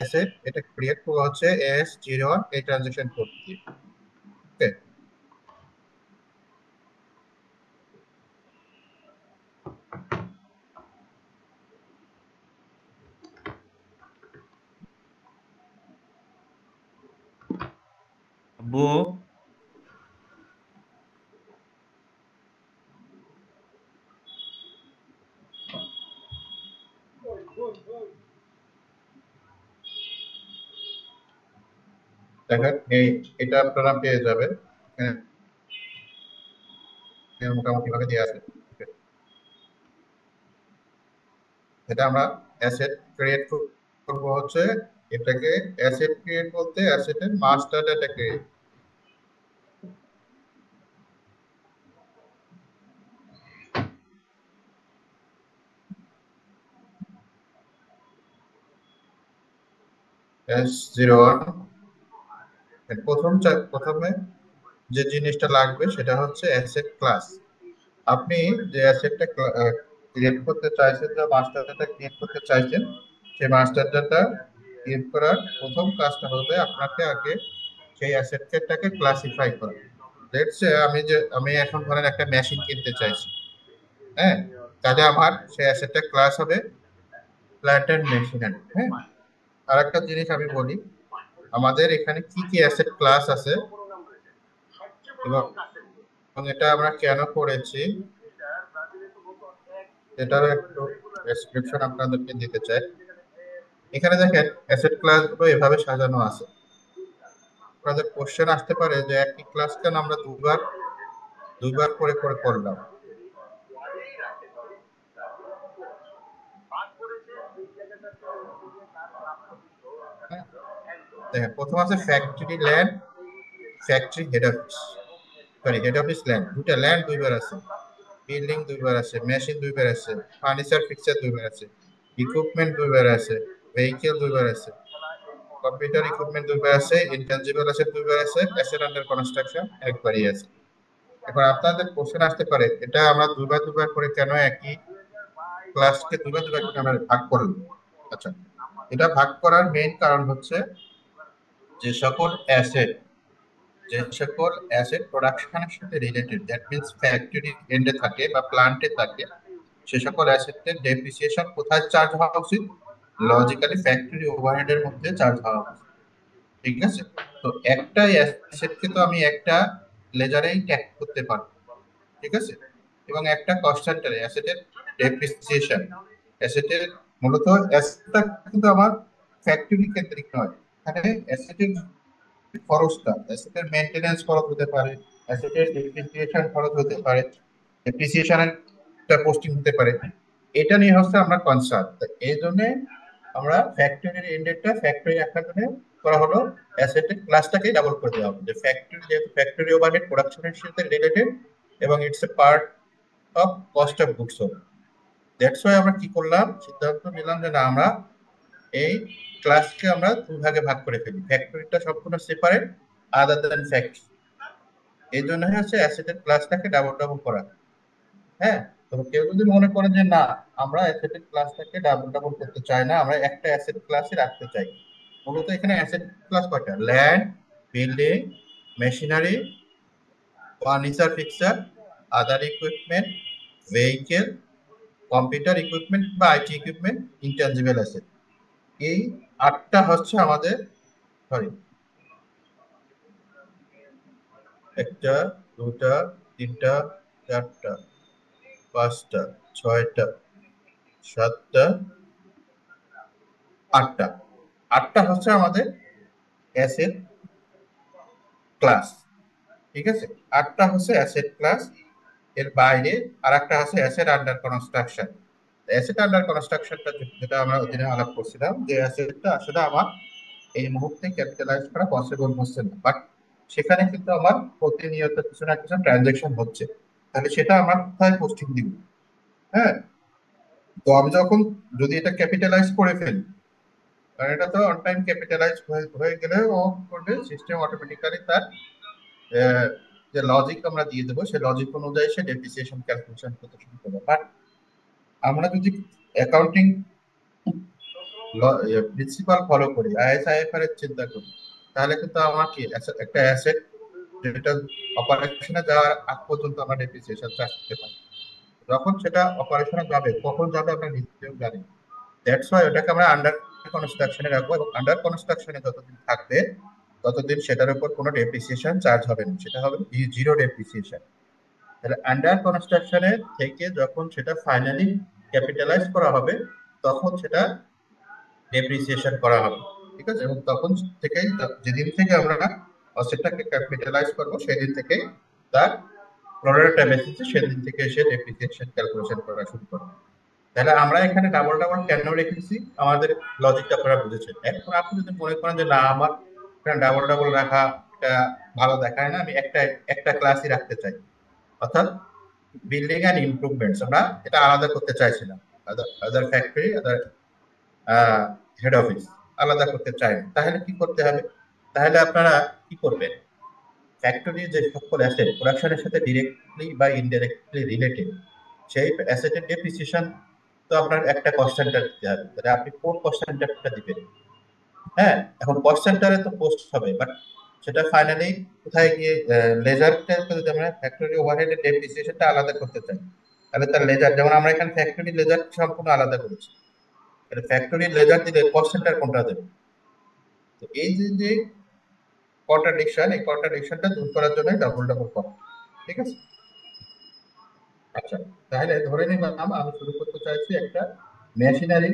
Asset, এটা create করা হচ্ছে S01 এই ট্রানজাকশন কোড দিয়ে। ওকে, বো দেখেন এটা আপনারা পেয়ে যাবেন, মোটামুটি ভাবে দেওয়া আছে। এটা আমরা অ্যাসেট ক্রিয়েট করব হচ্ছে, এটাকে অ্যাসেট ক্রিয়েট বলতে অ্যাসেটের মাস্টার ডাটা ক্রিয়েট। S01 প্রথমে যে জিনিসটা লাগবে সেটা হচ্ছে অ্যাসেট ক্লাস। আপনি যে অ্যাসেটটা ক্রিয়েট করতে চাইছেন, যে মাস্টার ডাটা ক্রিয়েট করতে চাইছেন, সেই মাস্টার ডাটা ক্রিয়েট করার প্রথম কাজটা হবে আপনাকে আগে সেই অ্যাসেটটাকে ক্লাসিফাই করা। লেটস সে আমি এখন ধরেন একটা মেশিন কিনতে চাইছি, হ্যাঁ, তাহলে আমার সেই অ্যাসেটটা ক্লাস হবে প্ল্যান্ট এন্ড মেশিনারি। হ্যাঁ, আর একটা জিনিস আমি বলি, আমাদের এখানে কি কি অ্যাসেট ক্লাস আছে এবং এটা আমরা কেন করেছি এটার একটু ডেসক্রিপশন আপনাদেরকে দিতে চাই। এখানে দেখেন অ্যাসেট ক্লাস গুলো এভাবে সাজানো আছে। আপনাদের কোশ্চেন আসতে পারে যে একই ক্লাস কেন আমরা দুবার দুইবার করে করে করলাম। হ্যাঁ, দেখেন প্রথম আছে factory land, factory head office, sorry head office land, দুইটা ল্যান্ড দুইবার আছে, বিল্ডিং দুইবার আছে, মেশিন দুইবার আছে, ফার্নিচার ফিক্সচার দুইবার আছে, ইকুইপমেন্ট দুইবার আছে, ভেহিকেল দুইবার আছে, কম্পিউটার ইকুইপমেন্ট দুইবার আছে, ইনটেনজিবল অ্যাসেট দুইবার আছে, অ্যাসেট আন্ডার কনস্ট্রাকশন একবারই আছে। এখন আপনাদের কোশ্চেন আসতে পারে এটা আমরা দুইবার দুইবার করে কেন একই ক্লাসকে দুইবার দুইবার করে আমরা ভাগ করলাম। আচ্ছা, এটা ভাগ করার মেইন কারণ হচ্ছে যে সকল অ্যাসেট প্রোডাকশনের সাথে রিলেটেড, দ্যাট মিন্স ফ্যাক্টরি এন্ডে থাকে বা প্লান্টে থাকে, সে সকল অ্যাসেটের ডেপ্রিসিয়েশন কোথায় চার্জ হওয়া উচিত? লজিক্যালি ফ্যাক্টরি ওভারহেডের মধ্যে চার্জ হওয়া উচিত। ঠিক আছে, তো একটা অ্যাসেটকে তো আমি একটা লেজারেই ট্যাগ করতে পারবো। ঠিক আছে, এবং একটা কস্ট সেন্টারে অ্যাসেটের ডেপ্রিসিয়েশন, অ্যাসেটের মূলত অ্যাসেটটা কিন্তু আমার ফ্যাক্টরি কেন্দ্রিক নয়। এখানে অ্যাসেটের খরচটা, অ্যাসেটের মেইনটেনেন্স খরচ হতে পারে, অ্যাসেটের ডেপ্রিসিয়েশন খরচ হতে পারে, ডেপ্রিসিয়েশনের পোস্টিং হতে পারে, এটা নিয়ে হচ্ছে আমরা কনসার্ন। এই জন্য আমরা ফ্যাক্টরির ইন্ডেক্সটা ফ্যাক্টরি আকারে করা হলো, অ্যাসেটের ক্লাসটাকে ডাবল করে দেওয়া হবে যে ফ্যাক্টরি, যেহেতু ফ্যাক্টরি ওভারহেড প্রোডাকশনের সাথে রিলেটেড এবং it's a part of cost of goods sold. That's why আমরা কি করলাম, সিদ্ধান্ত নিলাম যে না, আমরা এই ক্লাসকে আমরা দুই ভাগে ভাগ করে ফেলি, ফ্যাক্টরিটা সম্পূর্ণ সেপারেট আদার দেন ফ্যাক্টরি। এই জন্য হচ্ছে অ্যাসেটের ক্লাসটাকে ডাবল ডাবল করা। হ্যাঁ, তো কেউ যদি মনে করে যে না, আমরা অ্যাসেটের ক্লাসটাকে ডাবল ডাবল করতে চাই না, আমরা একটা অ্যাসেট ক্লাসে রাখতে চাই। মূলত এখানে অ্যাসেট ক্লাস কয়টা? Land, building, machinery, furniture fixture, other equipment, vehicle, computer equipment বা আইটি ইকুইপমেন্ট, ইনট্যাঞ্জিবল অ্যাসেট। এই আটটা হচ্ছে আমাদের, সরি, একটা, দুটা, তিনটা, চারটা, পাঁচটা, ছয়টা, সাতটা, আটটা, আটটা হচ্ছে আমাদের অ্যাসেট ক্লাস। ঠিক আছে, আটটা হচ্ছে অ্যাসেট ক্লাস। এর বাইরে আর একটা হচ্ছে asset under construction. Asset under কনস্ট্রাকশনটা যেটা আমরা ওদিনে আলাপ করছিলাম, যে অ্যাসেটটা আসলে আমার এই মুহূর্তে ক্যাপিটালাইজ করা পসিবল হচ্ছে না, বাট সেখানে কিন্তু আমার প্রতিনিয়ত কিছু না কিছু ট্রানজেকশন হচ্ছে, তাহলে সেটা আমার কোথায় পোস্টিং দিব? হ্যাঁ, তো আমি যখন যদি এটা ক্যাপিটালাইজ করে ফেলি, কারণ এটা তো অন টাইম ক্যাপিটালাইজ হয়ে গেলে ও করবে, সিস্টেম অটোমেটিক্যালি তার যে লজিক আমরা দিয়ে দেবো সেই লজিক অনুযায়ী সে ডেপ্রিসিয়েশন ক্যালকুলেশন করতে শুরু করবে। বাট আমরা যদি অ্যাকাউন্টিং প্রিন্সিপাল ফলো করি, আইএসআইএফআর এর চিন্তা করি, তাহলে কিন্তু আমার কি একটা অ্যাসেট যেটা অপারেশনে যাওয়ার আগ পর্যন্ত আমরা ডেপ্রিসিয়েশন চার্জ করতে পারি। যখন সেটা অপারেশনে যাবে, কখন যাবে আমরা নিজেও জানি। দ্যাটস ওয়াই ওটাকে আমরা আন্ডার কনস্ট্রাকশনে রাখবো, এবং আন্ডার কনস্ট্রাকশনে যতদিন থাকবে ততদিন সেটার উপর কোনো ডেপ্রিসিয়েশন চার্জ হবে না, সেটা হবে জিরো ডেপ্রিসিয়েশন। তাহলে আন্ডার কনস্ট্রাকশনে থেকে যখন সেটা ফাইনালি ক্যাপিটালাইজ করা হবে, তখন সেটা ডেপ্রিসিয়েশন করা হবে। ঠিক আছে, এবং তখন থেকেই যেদিন থেকে আমরা অ্যাসেটটাকে ক্যাপিটালাইজ করবো সেদিন থেকে তার প্রোরাটা বেসিসে সেদিন থেকে এসে ডেপ্রিসিয়েশন ক্যালকুলেশন করা শুরু করবে। তাহলে আমরা এখানে ডাবল ডাবল কেন রেখেছি, আমাদের লজিকটা আপনারা বুঝেছেন। এখন আপনি যদি মনে করেন যে না, আমার এখানে ডাবল ডাবল রাখা এটা ভালো দেখায় না, আমি একটা একটা ক্লাসই রাখতে চাই, অর্থাৎ বিল্ডিং অ্যান্ড ইমপ্রুভমেন্টস আমরা এটা আলাদা করতে চাইছিলাম, আদার ফ্যাক্টরি, আদার হেড অফিস আলাদা করতে চাই না, তাহলে কি করতে হবে? তাহলে আপনারা কি করবেন, ফ্যাক্টরি যে সকল অ্যাসেট প্রোডাকশনের সাথে ডিরেক্টলি বা ইনডাইরেক্টলি রিলেটেড, সেই অ্যাসেটের ডেপ্রিসিয়েশন তো আপনার একটা কস্ট সেন্টার দিতে হবে, তাহলে আপনি কোন কস্ট সেন্টারটা দিবেন? হ্যাঁ, এখন কস্ট সেন্টারে তো পোস্ট হবে, বাট সেটা ফাইনালি কোথায় গিয়ে লেজারটা যদি আমরা ফ্যাক্টরি ওভারহেডের ডেপ্রিসিয়েশনটা আলাদা করতে চাই, তাহলে তার লেজার, যেমন আমরা এখানে ফ্যাক্টরি লেজার সম্পূর্ণ আলাদা করেছি, তাহলে ফ্যাক্টরি লেজার দিলে কস্ট সেন্টার কোনটা দেবে? তো এই যে যে কন্ট্রাডিকশন, এই কন্ট্রাডিকশনটা দূর করার জন্য ডাবল ডাবল করা। ঠিক আছে, আচ্ছা, তাহলে ধরে নিলাম আমি শুরু করতে চাইছি একটা মেশিনারি,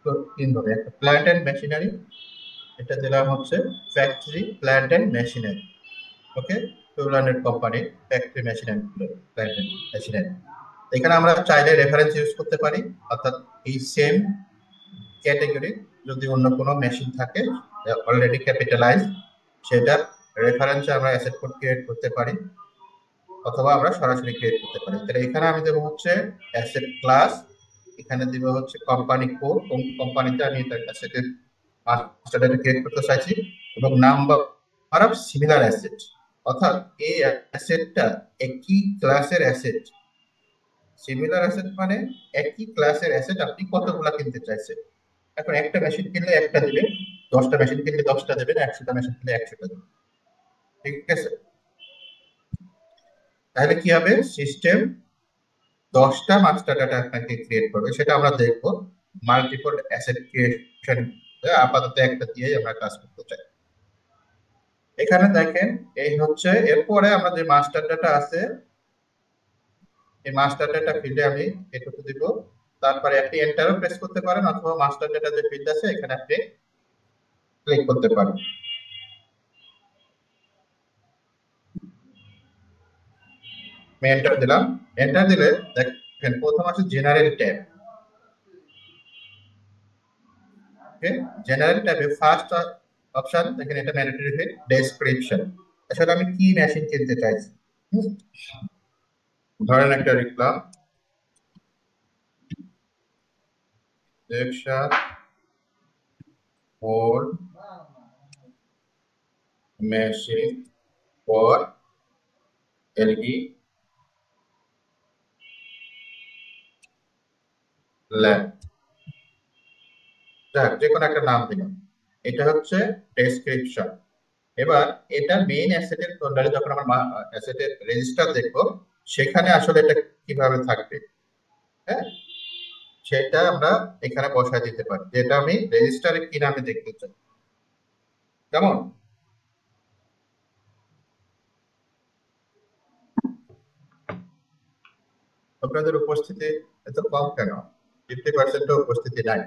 তো তিন ধরে একটা প্ল্যান্ট এন্ড মেশিনারি, এটা দিলাম হচ্ছে factory plant and machinery. Okay, টুলানের company factory machinery, plant and machinery. এখানে আমরা চাইলে রেফারেন্স ইউজ করতে পারি, অর্থাৎ এই সেম ক্যাটেগরি যদি অন্য কোনো মেশিন থাকে অলরেডি ক্যাপিটালাইজ, সেটার রেফারেন্সে আমরা অ্যাসেট কোড ক্রিয়েট করতে পারি, অথবা আমরা সরাসরি ক্রিয়েট করতে পারি। তাহলে এখানে আমি দেবো হচ্ছে অ্যাসেট ক্লাস, এখানে দিব হচ্ছে কোম্পানি কোড, কোন কোম্পানিতে আমি এটা অ্যাসেটের মাস্টার ডেটা ক্রিয়েট করতে চাইছি, এবং নাম্বার অফ সিমিলার অ্যাসেট, অর্থাৎ এই অ্যাসেটটা একই ক্লাসের অ্যাসেট। সিমিলার অ্যাসেট মানে একই ক্লাসের অ্যাসেট আপনি কতগুলা কিনতে চাইছেন। এখন একটা মেশিন কিনলে একটা দিবে, 10টা মেশিন কিনলে 10টা দেবেন, 100টা মেশিন কিনলে 100টা দেবেন। ঠিক আছে, তাহলে কি হবে, সিস্টেম 10টা মাস্টার ডাটা আপনাকে ক্রিয়েট করবে, সেটা আমরা দেখবো মাল্টিপল অ্যাসেট ক্রিয়েশন। আপাতত একটা দিয়ে আমরা কাজ করতে চাই। এখানে দেখেন, এই হচ্ছে এরপরে আমরা যে মাস্টার ডাটা আছে, এই মাস্টার ডাটা ফিল্ডে আমি এটুকু দিব, তারপরে আপনি এন্টারও প্রেস করতে পারেন, অথবা মাস্টার ডাটা যে ফিল্ড আছে এখানে আপনি ক্লিক করতে পারেন। আমি এন্টার দিলাম, এন্টার দিলে দেখেন প্রথম আছে জেনারেল ট্যাব। ওকে, জেনারেল ট্যাবে ফার্স্ট অপশন দেখেন, এটা ম্যান্ডেটরি ফিল্ড ডেসক্রিপশন, আসলে আমি কি মেশিন কিনতে চাইছি। ধরেন একটা লিখলাম injection mould machine for LE lab, যাক যে কোনো একটা নাম দিলাম। এটা হচ্ছে ডেসক্রিপশন। এবার এটা মেইন অ্যাসেটের ফোল্ডারে যখন আমরা অ্যাসেটের রেজিস্টার দেখবো, সেখানে আসলে এটা কিভাবে থাকবে, হ্যাঁ, সেটা আমরা এখানে বসায় দিতে পারি, যেটা আমি রেজিস্টারে কি নামে দেখতে চাই। কেমন? আপনাদের উপস্থিতি এত কম কেন? 50% উপস্থিতি নাই।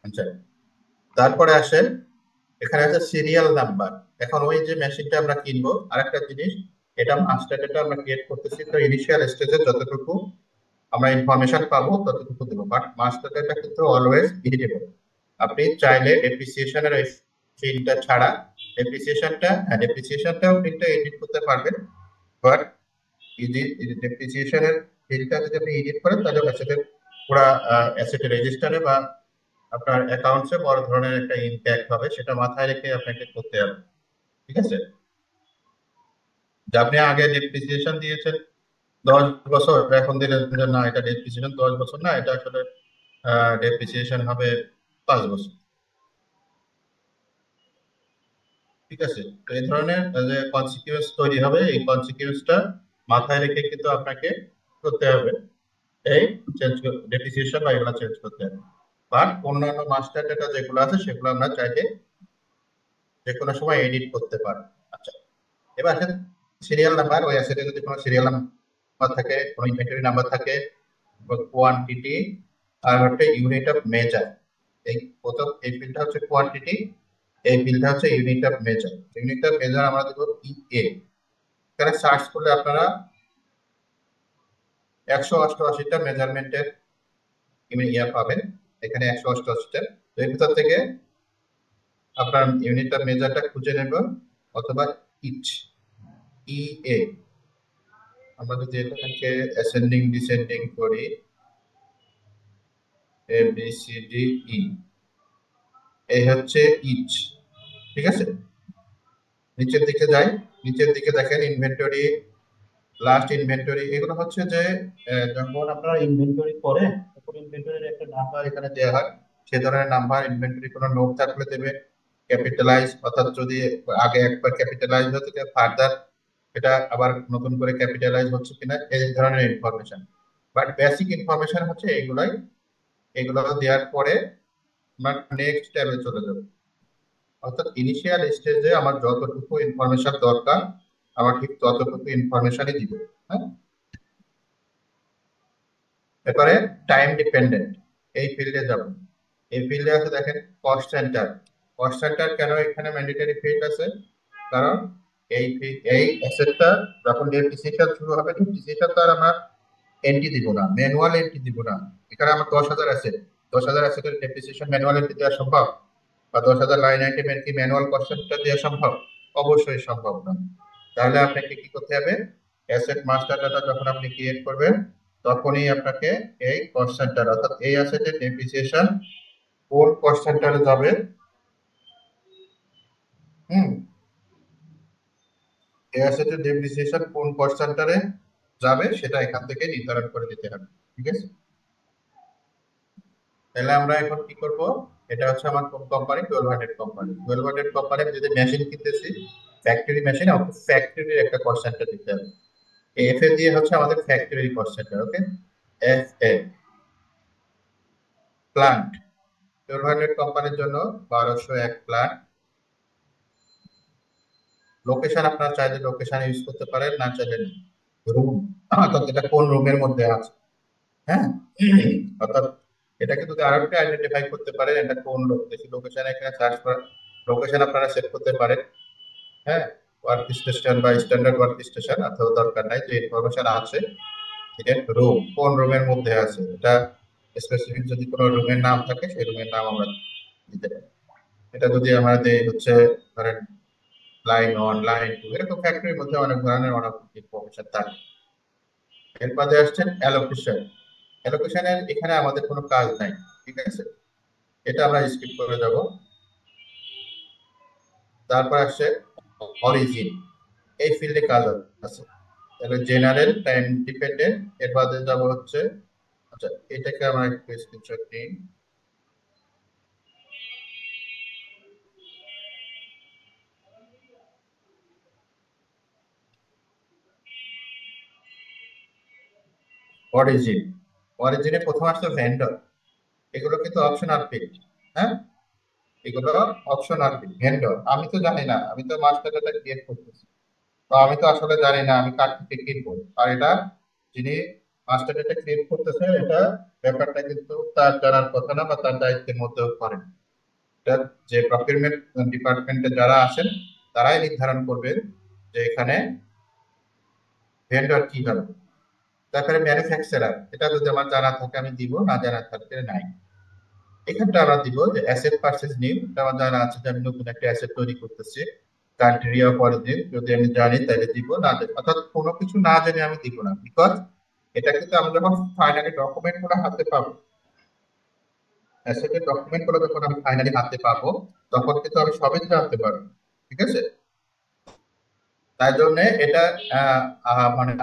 আচ্ছা, তারপরে আসেন, এখানে আছে সিরিয়াল নাম্বার। এখন ওই যে মেশিনটা আমরা কিনবো, আরেকটা জিনিস, এটা মাস্টার ডেটা আমরা ক্রিয়েট করতেছি, তো ইনিশিয়াল স্টেজে যতটুকু আমরা ইনফরমেশন পাবো ততটুকু দেবো, বাট মাস্টার ডেটা কিন্তু অলওয়েজ এডিটেবল। আপনি চাইলে ডেপ্রিসিয়েশনের ওই ফিল্ডটা ছাড়া ডেপ্রিসিয়েশনটাও ফিল্ডটা এডিট করতে পারবেন, বাট ডেপ্রিসিয়েশনের ফিল্ডটা যদি আপনি এডিট করেন তাহলে অ্যাসেটের পুরা অ্যাসেটের রেজিস্টারে বা আপনার অ্যাকাউন্টসে বড় ধরনের একটা ইম্প্যাক্ট হবে, সেটা মাথায় রেখে আপনাকে করতে হবে। ঠিক আছে, যে আপনি আগে ডেপ্রিসিয়েশন দিয়েছেন 10 বছর, এখন দিলেন যে না এটা ডেপ্রিসিয়েশন 10 বছর না, এটা আসলে ডেপ্রিসিয়েশন হবে 5 বছর। ঠিক আছে, তো এই ধরনের যে কনসিকুয়েন্স তৈরি হবে, এই কনসিকুয়েন্সটা মাথায় রেখে কিন্তু আপনাকে করতে হবে, এই চেঞ্জ ডেপ্রিসিয়েশন বা এগুলো চেঞ্জ করতে হবে। বাট অন্যান্য মাস্টার ডেটা যেগুলো আছে সেগুলো আমরা চাইলে যে কোনো সময় এডিট করতে পারবো। আচ্ছা, এবার আসেন সিরিয়াল নাম্বার। ওই অ্যাসেটে যদি কোনো সিরিয়াল নাম্বার থাকে, কোনো ইনভেন্টরি নাম্বার থাকে, কোয়ান্টিটি আর হচ্ছে ইউনিট অফ মেজার। এই প্রথম এই ফিল্ডটা হচ্ছে কোয়ান্টিটি, এই ফিল্ডটা হচ্ছে unit of measure. Unit of measure আমরা দেবো ইএ। এখানে সার্চ করলে আপনারা 188টা মেজারমেন্টের ইয়ে পাবেন। এখানে 188টা, তো এর ভিতর থেকে আপনার ইউনিট অফ মেজারটা খুঁজে নেব, অথবা ইচ, ইএ। আমরা যদি এটাকে অ্যাসেন্ডিং ডিসেন্ডিং করি, A B C D E, এই হচ্ছে ইচ। ঠিক আছে, নিচের দিকে যাই। নিচের দিকে দেখেন ইনভেন্টরি, লাস্ট ইনভেন্টরি, এগুলো হচ্ছে যে যখন আপনারা ইনভেন্টরি করেন তখন ইনভেন্টরির একটা নাম্বার এখানে দেওয়া হয়, সে ধরনের নাম্বার। ইনভেন্টরি কোনো নোট থাকলে দেবে ক্যাপিটালাইজ, অর্থাৎ যদি আগে একবার ক্যাপিটালাইজ হতো ফার্দার এটা আবার নতুন করে ক্যাপিটালাইজ হচ্ছে কিনা, এই ধরনের ইনফরমেশন। বাট বেসিক ইনফরমেশন হচ্ছে এইগুলাই। এগুলো দেওয়ার পরে আমরা নেক্সট ট্যাবে চলে যাব। অর্থাৎ ইনিশিয়াল স্টেজে আমার যতটুকু ইনফরমেশন দরকার আমার ঠিক ততটুকু ইনফরমেশনই দিব। হ্যাঁ, এরপরে টাইম ডিপেন্ডেন্ট এই ফিল্ডে যাব। এই ফিল্ডে আছে দেখেন কস্ট সেন্টার। কস্ট সেন্টার কেন এখানে ম্যান্ডেটরি ফিল্ড আছে? কারণ এই অ্যাসেটটা যখন ডেপ্রিসিয়েশন শুরু হবে, ডেপ্রিসিয়েশন তো আর আমরা এন্ট্রি দিব না, ম্যানুয়াল এন্ট্রি দিব না। এখানে আমার 10,000 অ্যাসেট, 10,000 অ্যাসেটের ডেপ্রিসিয়েশন ম্যানুয়াল এন্ট্রি দেওয়া সম্ভব? বা 10,000 লাইন আইটেমের কি ম্যানুয়াল কস্ট সেন্টার দেওয়া সম্ভব? অবশ্যই সম্ভব না। তাহলে আপনাকে কি করতে হবে? অ্যাসেট মাস্টার ডাটা যখন আপনি ক্রিয়েট করবেন তখনই আপনাকে এই কস্ট সেন্টার, অর্থাৎ এই অ্যাসেটের ডেপ্রিসিয়েশন কোন কস্ট সেন্টারে যাবে, হুম, এই অ্যাসেটের ডেপ্রিসিয়েশন কোন কস্ট সেন্টারে যাবে সেটা এখান থেকে নির্ধারণ করে দিতে হবে। ঠিক আছে, তাহলে আমরা এখন কি করব? এটা হচ্ছে আমার কোম্পানি 1200 কোম্পানি। 1200 কোম্পানি যদি মেশিন কিনতেছি, ফ্যাক্টরি মেশিন, ফ্যাক্টরির একটা কস্ট সেন্টার দিতে হবে। এফ এ দিয়ে হচ্ছে আমাদের ফ্যাক্টরি কস্ট সেন্টার। ওকে, এফ এ প্লান্ট, 1200 কোম্পানির জন্য 1201 প্লান্ট। লোকেশন আপনারা চাইলে লোকেশন ইউজ করতে পারেন, না চাইলে রুম, অর্থাৎ এটা কোন রুমের মধ্যে আছে। হ্যাঁ, অর্থাৎ এটাকে যদি আরেকটা আইডেন্টিফাই করতে পারেন এটা কোন লোকেশন, এখানে সার্চ করা লোকেশন আপনারা সেট করতে পারেন। হ্যাঁ, ওয়ার্ক স্টেশন বা স্ট্যান্ডার্ড ওয়ার্ক স্টেশন অথবা দরকার নাই, যে ইনফরমেশন আছে এটা রুম কোন রুমের মধ্যে আছে, এটা স্পেসিফিক যদি কোনো রুমের নাম থাকে সেই রুমের নাম আমরা দিতে পারি। এটা যদি আমরা দেই হচ্ছে ধরেন লাইন 1, লাইন 2, এরকম ফ্যাক্টরির মধ্যে অনেক ধরনের অনেক ইনফরমেশন থাকে। এরপরে আসছেন অ্যালোকেশন। অ্যালোকেশনের এখানে আমাদের কোনো কাজ নাই। ঠিক আছে, এটা আমরা স্কিপ করে যাব। তারপর আসছে অরিজিন, এই ফিল্ডে কাজ আছে। তাহলে জেনারেল, টাইম ডিপেন্ডেন্ট, এর বাদে যাব হচ্ছে, আচ্ছা এটাকে আমরা একটু স্ক্রিনশট নিই। অরিজিন, অরিজিনে প্রথম আসছে ভেন্ডর। এগুলো কিন্তু অপশনাল ফিল্ড। হ্যাঁ, এগুলো অপশনাল ফিল্ড। ভেন্ডর আমি তো জানি না, আমি তো মাস্টার ডাটা ক্রিয়েট করতেছি, তো আমি তো আসলে জানি না আমি কার থেকে কিনবো। আর এটা যিনি মাস্টার ডেটা ক্রিয়েট করতেছে, এটা ব্যাপারটা কিন্তু তার জানার কথা না বা তার দায়িত্বের মধ্যেও পড়ে না। এটা যে প্রকিউরমেন্ট ডিপার্টমেন্টে যারা আছেন তারাই নির্ধারণ করবেন যে এখানে ভেন্ডর কি হবে। তারপরে ম্যানুফ্যাকচারার, এটা যদি আমার জানা থাকে আমি দিব, না জানা থাকলে নাই। এখানটা আমরা দিব যে অ্যাসেট পারচেজ নিউ, এটা আমার জানা আছে যে আমি নতুন একটা অ্যাসেট তৈরি করতেছি। কান্ট্রি অফ অরিজিন যদি আমি জানি তাহলে দিব, না জানি অর্থাৎ কোনো কিছু না জেনে আমি দিব না। বিকজ এটা কিন্তু আমি যখন ফাইনালি ডকুমেন্ট গুলো হাতে পাবো, অ্যাসেটের ডকুমেন্ট গুলো যখন আমি ফাইনালি হাতে পাবো তখন কিন্তু আমি সবই জানতে পারবো। ঠিক আছে, তাই জন্য এটা আহ, মানে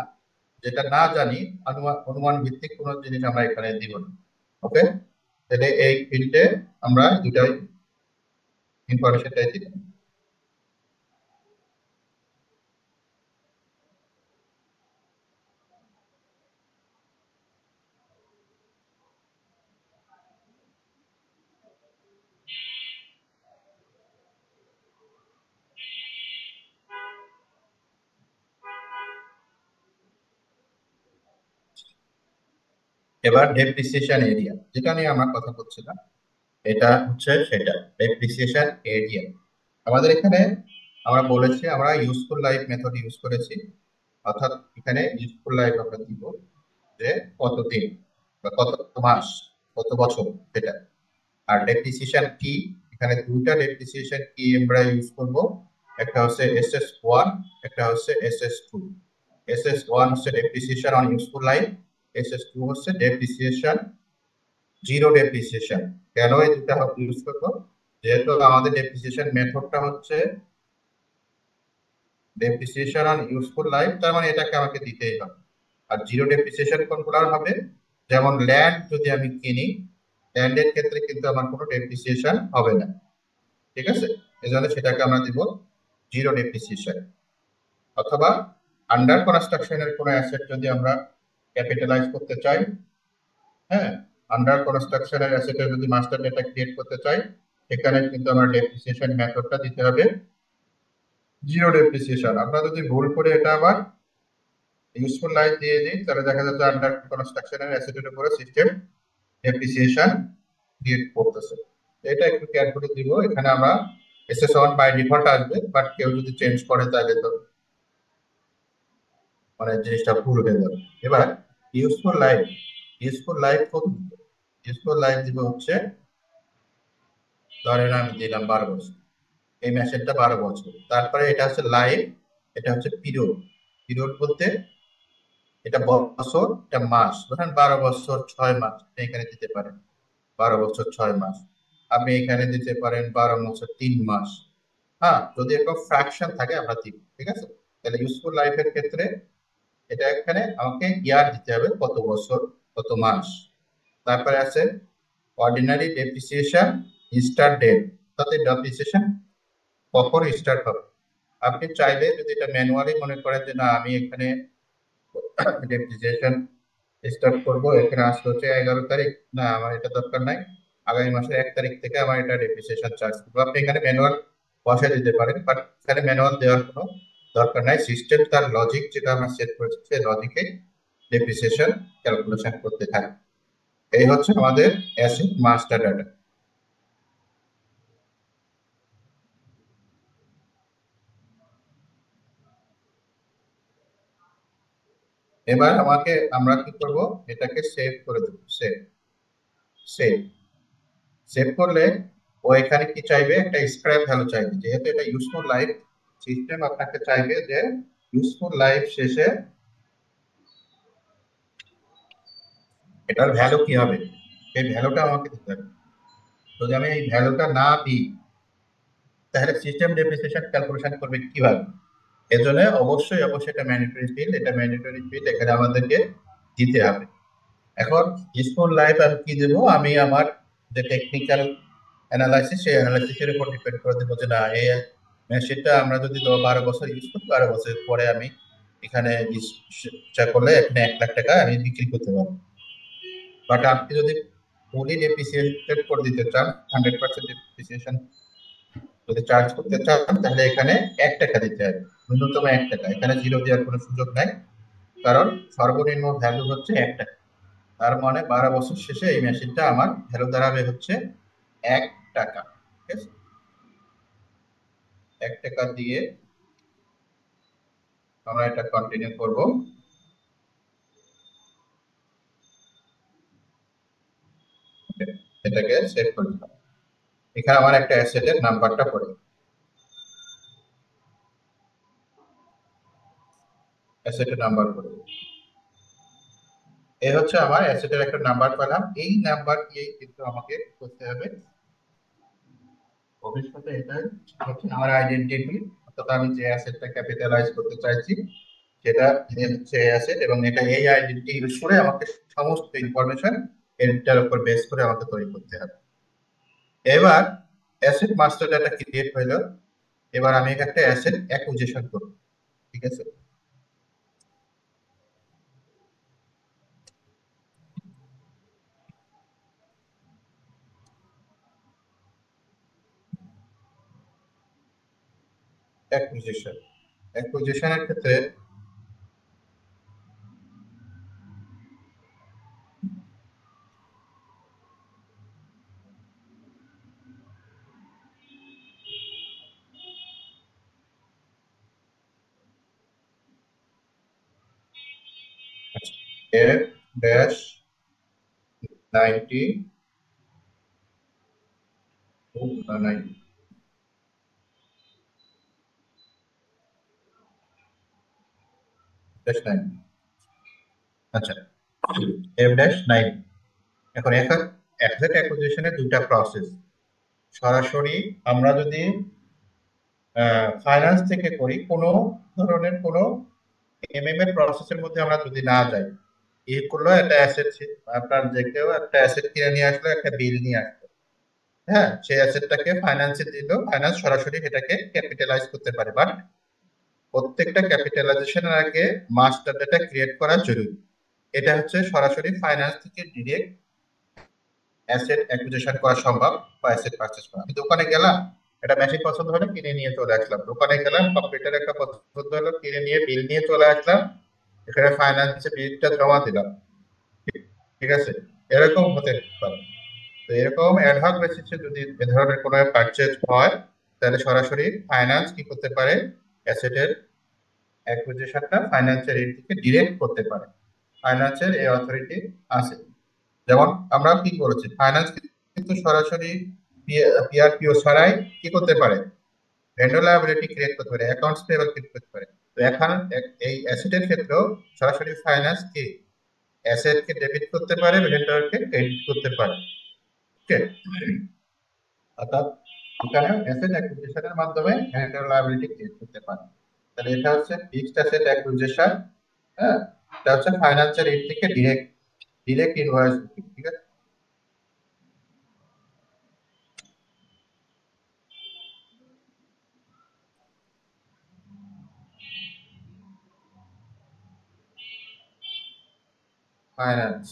যেটা না জানি অনুমান অনুমান ভিত্তিক কোনো জিনিস আমরা এখানে দিব না। ওকে, তাহলে এই ফিল্ডে আমরা দুটাই ইনফরমেশনটাই দিলাম। এবার ডেপ্রিসিয়েশন এরিয়া, যেটা নিয়ে আমরা কথা বলছিলাম, এটা হচ্ছে সেটা ডেপ্রিসিয়েশন এরিয়া। আমাদের এখানে আমরা বলেছি আমরা ইউজফুল লাইফ মেথড ইউজ করেছি, অর্থাৎ এখানে ইউজফুল লাইফ আমরা দিব যে কতদিন বা কত মাস, কত বছর সেটা। আর ডেপ্রিসিয়েশন কি, এখানে দুইটা ডেপ্রিসিয়েশন কি আমরা ইউজ করব, একটা হচ্ছে SS1, একটা হচ্ছে SS2। SS1 হচ্ছে depreciation on useful life, SS2 হচ্ছে ডেপ্রিসিয়েশন জিরো ডেপ্রিসিয়েশন। কেন এই দুটা ইউজ করবো? যেহেতু আমাদের ডেপ্রিসিয়েশন মেথডটা হচ্ছে ডেপ্রিসিয়েশন অন ইউজফুল লাইফ, তার মানে এটাকে আমাকে দিতেই হবে। আর জিরো ডেপ্রিসিয়েশন কোনগুলো হবে, যেমন ল্যান্ড যদি আমি কিনি, ল্যান্ডের ক্ষেত্রে কিন্তু আমার কোনো ডেপ্রিসিয়েশন হবে না, ঠিক আছে? এই জন্য সেটাকে আমরা দিব জিরো ডেপ্রিসিয়েশন। অথবা আন্ডার কনস্ট্রাকশনের কোনো অ্যাসেট যদি আমরা ক্যাপিটালাইজ করতে চাই, হ্যাঁ, আন্ডার কনস্ট্রাকশনের অ্যাসেটের যদি মাস্টার ডেটা ক্রিয়েট করতে চাই, সেখানে কিন্তু আমার ডেপ্রিসিয়েশন মেথডটা দিতে হবে জিরো ডেপ্রিসিয়েশন। আমরা যদি ভুল করে এটা আবার ইউজফুল লাইফ দিয়ে দিই, তাহলে দেখা যাচ্ছে আন্ডার কনস্ট্রাকশনের অ্যাসেটের উপরে সিস্টেম ডেপ্রিসিয়েশন ক্রিয়েট করতেছে। এটা একটু কেয়ার করে দিব। এখানে আমরা SS1 বাই ডিফল্ট আসবে, বাট কেউ যদি চেঞ্জ করে তাহলে তো মানে জিনিসটা ভুল হয়ে যাবে। এবার ইউজফুল লাইফ, ইউজফুল লাইফ কত? ইউজফুল লাইফ দিব হচ্ছে, ধরেন আমি দিলাম 12 বছর, এই মেশিনটা 12 বছর। তারপরে এটা হচ্ছে লাইফ, এটা হচ্ছে পিরিয়ড। পিরিয়ড বলতে এটা বছর, এটা মাস। ধরেন 12 বছর 6 মাস আপনি এখানে দিতে পারেন, 12 বছর 6 মাস। আপনি এখানে দিতে পারেন 12 বছর 3 মাস। হ্যাঁ, যদি এরকম ফ্র্যাকশন থাকে আমরা দিব, ঠিক আছে? তাহলে ইউজফুল লাইফের ক্ষেত্রে এটা এখানে আমাকে ইয়ার দিতে হবে, কত বছর কত মাস। তারপরে আছে অর্ডিনারি ডেপ্রিসিয়েশন স্টার্ট ডেট, তাতে ডেপ্রিসিয়েশন কখন স্টার্ট হবে। আপনি চাইলে যদি এটা ম্যানুয়ালি মনে করেন যে না আমি এখানে ডেপ্রিসিয়েশন স্টার্ট করব, এখানে আসতে হচ্ছে 11 তারিখ, না আমার এটা দরকার নাই, আগামী মাসের 1 তারিখ থেকে আমার এটা ডেপ্রিসিয়েশন চার্জ করবো, আপনি এখানে ম্যানুয়াল বসায় দিতে পারেন। বাট এখানে ম্যানুয়াল দেওয়ার কোনো দরকার নাই, সিস্টেম তার লজিক যেটা আমরা সেট করেছি সেই লজিকে ডেপ্রিসিয়েশন ক্যালকুলেশন করতে থাকে। এই হচ্ছে আমাদের অ্যাসেট মাস্টার ডাটা। এবার আমাকে আমরা কি করব, এটাকে সেভ করে দেবো। সেভ, সেভ, সেভ করলে ও এখানে কি চাইবে, একটা স্ক্র্যাপ ভ্যালু চাইবে। যেহেতু এটা ইউজফুল লাইফ, সিস্টেম আপনাকে চাইবে যে ইউজফুল লাইফ শেষে এটার ভ্যালু কি হবে, এই ভ্যালুটা আমাকে দিতে হবে। যদি আমি এই ভ্যালুটা না দিই, তাহলে সিস্টেম ডেপ্রিসিয়েশন ক্যালকুলেশন করবে কিভাবে? এর জন্য অবশ্যই অবশ্যই এটা ম্যান্ডেটরি ফিল্ড, এটা ম্যান্ডেটরি ফিল্ড, এখানে আমাদেরকে দিতে হবে। এখন ইউজফুল লাইফ আমি কি দেবো, আমি আমার যে টেকনিক্যাল অ্যানালাইসিস, সেই অ্যানালাইসিসের উপর ডিপেন্ড করে দেবো যে না এই মেশিনটা আমরা যদি 12 বছর ইউজ করি, 12 বছর পরে আমি এখানে ইচ্ছা করলে এখানে 1 লাখ টাকা আমি বিক্রি করতে পারবো। বাট আপনি যদি ফুলি ডেপ্রিসিয়েটেড করে দিতে চান, 100% ডেপ্রিসিয়েশন যদি চার্জ করতে চান, তাহলে এখানে 1 টাকা দিতে হবে, ন্যূনতম 1 টাকা। এখানে জিরো দেওয়ার কোনো সুযোগ নাই, কারণ সর্বনিম্ন ভ্যালু হচ্ছে 1 টাকা। তার মানে 12 বছর শেষে এই মেশিনটা আমার ভ্যালু দাঁড়াবে হচ্ছে 1 টাকা। ঠিক আছে, 1 টাকা দিয়ে আমরা এটা কন্টিনিউ করব। এটাকে সেভ করে দিলাম। এখানে আমার একটা অ্যাসেটের নাম্বারটা পড়ে, অ্যাসেটের নাম্বার পড়ে। এই হচ্ছে আমার অ্যাসেটের একটা নাম্বার পেলাম। এই নাম্বার দিয়েই কিন্তু আমাকে করতে হবে ভবিষ্যতে। এটাই হচ্ছে আমার আইডেন্টিটি, অর্থাৎ আমি যে অ্যাসেটটা ক্যাপিটালাইজ করতে চাইছি সেটা হচ্ছে অ্যাসেট, এবং এটা এই আইডেন্টিটি ইউজ করে আমাকে সমস্ত ইনফরমেশন এটার উপর বেস করে আমাকে তৈরি করতে হবে। এবার অ্যাসেট মাস্টার ডাটা ক্রিয়েট হইলো। এবার আমি একটা অ্যাসেট অ্যাকুইজিশন করব। ঠিক আছে, অ্যাকুইজিশন অ্যাকুইজিশনের ক্ষেত্রে এফ ড্যাশ 90 ড্যাশ 9। আচ্ছা, এফ ড্যাশ 9। এখন অ্যাসেট অ্যাকুইজিশনের দুইটা প্রসেস। সরাসরি আমরা যদি ফাইন্যান্স থেকে করি, কোনো ধরনের কোনো এর প্রসেসের মধ্যে আমরা যদি না যাই, করলো একটা অ্যাসেট, আপনার যে কেউ একটা অ্যাসেট কিনে নিয়ে আসলো, একটা বিল নিয়ে আসলো, হ্যাঁ, সেই অ্যাসেটটাকে ফাইন্যান্সে দিল, ফাইন্যান্স সরাসরি এটাকে ক্যাপিটালাইজ করতে পারে। বাট প্রত্যেকটা ক্যাপিটালাইজেশনের আগে মাস্টার ডেটা ক্রিয়েট করা জরুরি। এটা হচ্ছে সরাসরি ফাইন্যান্স থেকে ডিরেক্ট অ্যাসেট অ্যাকুইজিশন করা সম্ভব বা অ্যাসেট পারচেজ করা। আমি দোকানে গেলাম, একটা মেশিন পছন্দ হলো, কিনে নিয়ে চলে আসলাম। দোকানে গেলাম, কম্পিউটার একটা পছন্দ হলো, কিনে নিয়ে বিল নিয়ে চলে আসলাম, এখানে ফাইন্যান্সে বিলটা জমা দিলাম। ঠিক আছে, এরকম হতে পারে। তো এরকম অ্যাডহক বেসিসে যদি এ ধরনের কোনো পারচেজ হয়, তাহলে সরাসরি ফাইন্যান্স কি করতে পারে, অ্যাসেটের অ্যাকুইজিশনটা ফাইন্যান্সের এর থেকে ডিরেক্ট করতে পারে। ফাইন্যান্সের এই অথরিটি আছে। যেমন আমরা কি করেছি, ফাইন্যান্স কিন্তু সরাসরি পিআরপিও ছাড়াই কি করতে পারে, ভেন্ডর লায়াবিলিটি ক্রিয়েট করতে পারে, অ্যাকাউন্টস পেয়েবল ক্রিয়েট করতে পারে। তো এখন এই অ্যাসেটের ক্ষেত্রেও সরাসরি ফাইন্যান্স কি অ্যাসেটকে ডেবিট করতে পারে, ভেন্ডরকে ক্রেডিট করতে পারে। ওকে, অর্থাৎ এখানে অ্যাসেট অ্যাকুইজিশনের মাধ্যমে ভেন্ডর লায়াবিলিটি ক্রিয়েট করতে পারে। তাহলে এটা হচ্ছে ফিক্সড অ্যাসেট অ্যাকুইজিশন। হ্যাঁ, এটা হচ্ছে ফাইন্যান্সের এর থেকে ডিরেক্ট ডিরেক্ট ইনভয়েস। ঠিক আছে, ফাইন্যান্স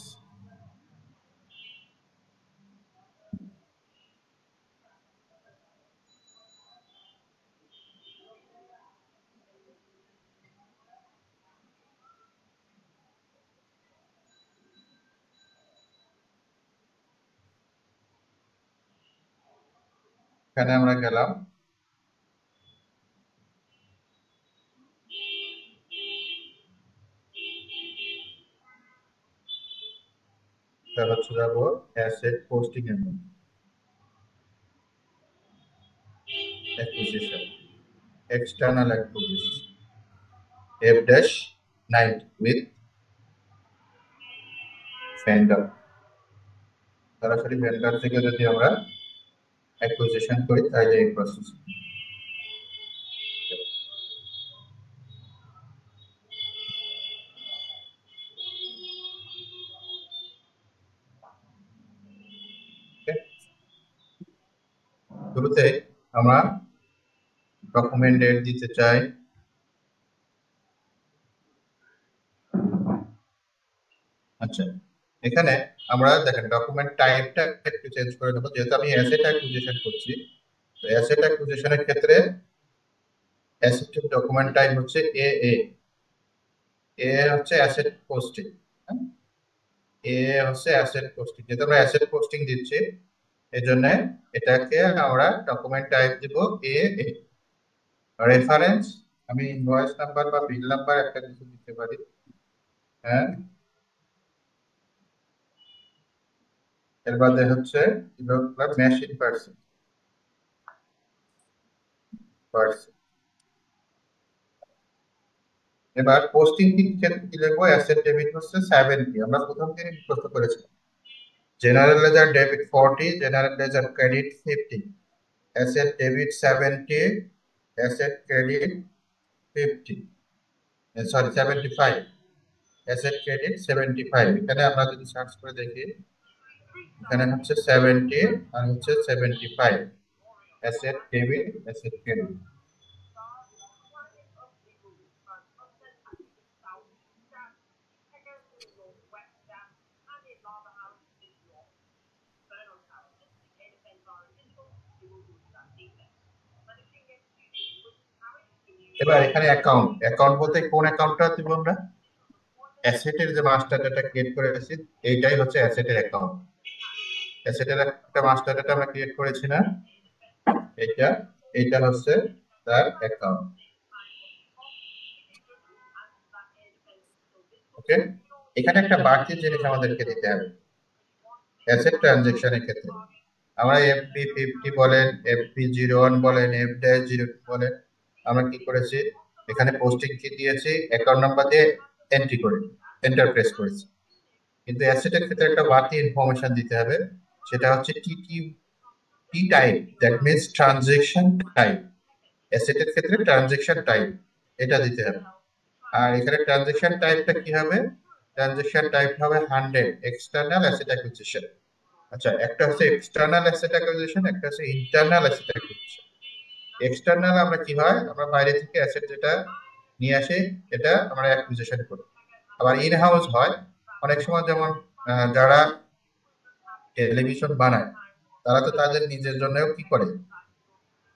এখানে আমরা গেলাম, তারপর হচ্ছে যাবো অ্যাসেট পোস্টিং এর মধ্যে, acquisition, external acquisition, F dash 9 with vendor. সরাসরি ভেন্ডর থেকে যদি আমরা অ্যাকুইজিশন করি, তাহলে এই প্রসেস। শুরুতে আমরা ডকুমেন্ট ডেট দিতে চাই। আচ্ছা, এখানে আমরা দেখেন ডকুমেন্ট টাইপটা একটু চেঞ্জ করে দেবো, যেহেতু আমি অ্যাসেট অ্যাকুইজিশন করছি। তো অ্যাসেট অ্যাকুইজিশনের ক্ষেত্রে অ্যাসেট ডকুমেন্ট টাইপ হচ্ছে এ এ এ হচ্ছে অ্যাসেট পোস্টিং। এ হচ্ছে অ্যাসেট পোস্টিং, যেহেতু আমরা অ্যাসেট পোস্টিং দিচ্ছি, এই জন্য এটাকে আমরা ডকুমেন্ট টাইপ দিব এ এ। রেফারেন্স আমি ইনভয়েস নাম্বার বা বিল নাম্বার একটা কিছু দিতে পারি। হ্যাঁ, এর বাদে হচ্ছে মেশিন পার্সন পার্সন। এবার পোস্টিং কি লিখবো, অ্যাসেট ডেবিট হচ্ছে 70, আমরা প্রথম দিনই মুখস্থ করেছি। General ledger debit 40, general ledger credit 50, asset debit 70, asset credit 50, sorry 75, asset credit 75। এখানে আমরা যদি সার্চ করে দেখি, এখানে হচ্ছে 70 আর হচ্ছে 75, অ্যাসেট ডেবিট অ্যাসেট ক্রেডিট। এবার এখানে অ্যাকাউন্ট, অ্যাকাউন্ট বলতে কোন অ্যাকাউন্টটা দিব আমরা? অ্যাসেটের যে মাস্টার ডাটা ক্রিয়েট করেছি এইটাই হচ্ছে অ্যাসেটের অ্যাকাউন্ট। অ্যাসেটের একটা মাস্টার ডাটা আমরা ক্রিয়েট করেছি না, এইটা, এইটা হচ্ছে তার অ্যাকাউন্ট। ওকে, এখানে একটা বাড়তি জিনিস আমাদেরকে দিতে হবে অ্যাসেট ট্রানজেকশনের ক্ষেত্রে। আমরা FP50 বলেন, FP01 বলেন, F-02 বলেন, আমরা কি করেছি এখানে পোস্টিং কি দিয়েছি, অ্যাকাউন্ট নাম্বার দিয়ে এন্ট্রি করে এন্টার প্রেস করেছি। কিন্তু অ্যাসেটের ক্ষেত্রে একটা বাড়তি ইনফরমেশন দিতে হবে, সেটা হচ্ছে T type, that means transaction type. অ্যাসেটের ক্ষেত্রে ট্রানজেকশন টাইপ এটা দিতে হবে। আর এখানে ট্রানজেকশন টাইপটা কি হবে? ট্রানজেকশন টাইপ হবে 100 এক্সটার্নাল অ্যাসেট অ্যাকুইজিশন। আচ্ছা, একটা হচ্ছে এক্সটার্নাল অ্যাসেট অ্যাকুইজিশন, একটা হচ্ছে ইন্টারনাল অ্যাসেট অ্যাকুইজিশন। এক্সটার্নাল আমরা কি হয়, আমরা বাইরে থেকে অ্যাসেট যেটা নিয়ে আসি এটা আমরা অ্যাকুইজিশন করি। আবার ইন হাউস হয় অনেক সময়, যেমন যারা টেলিভিশন বানায় তারা তো তাদের নিজের জন্যও কি করে,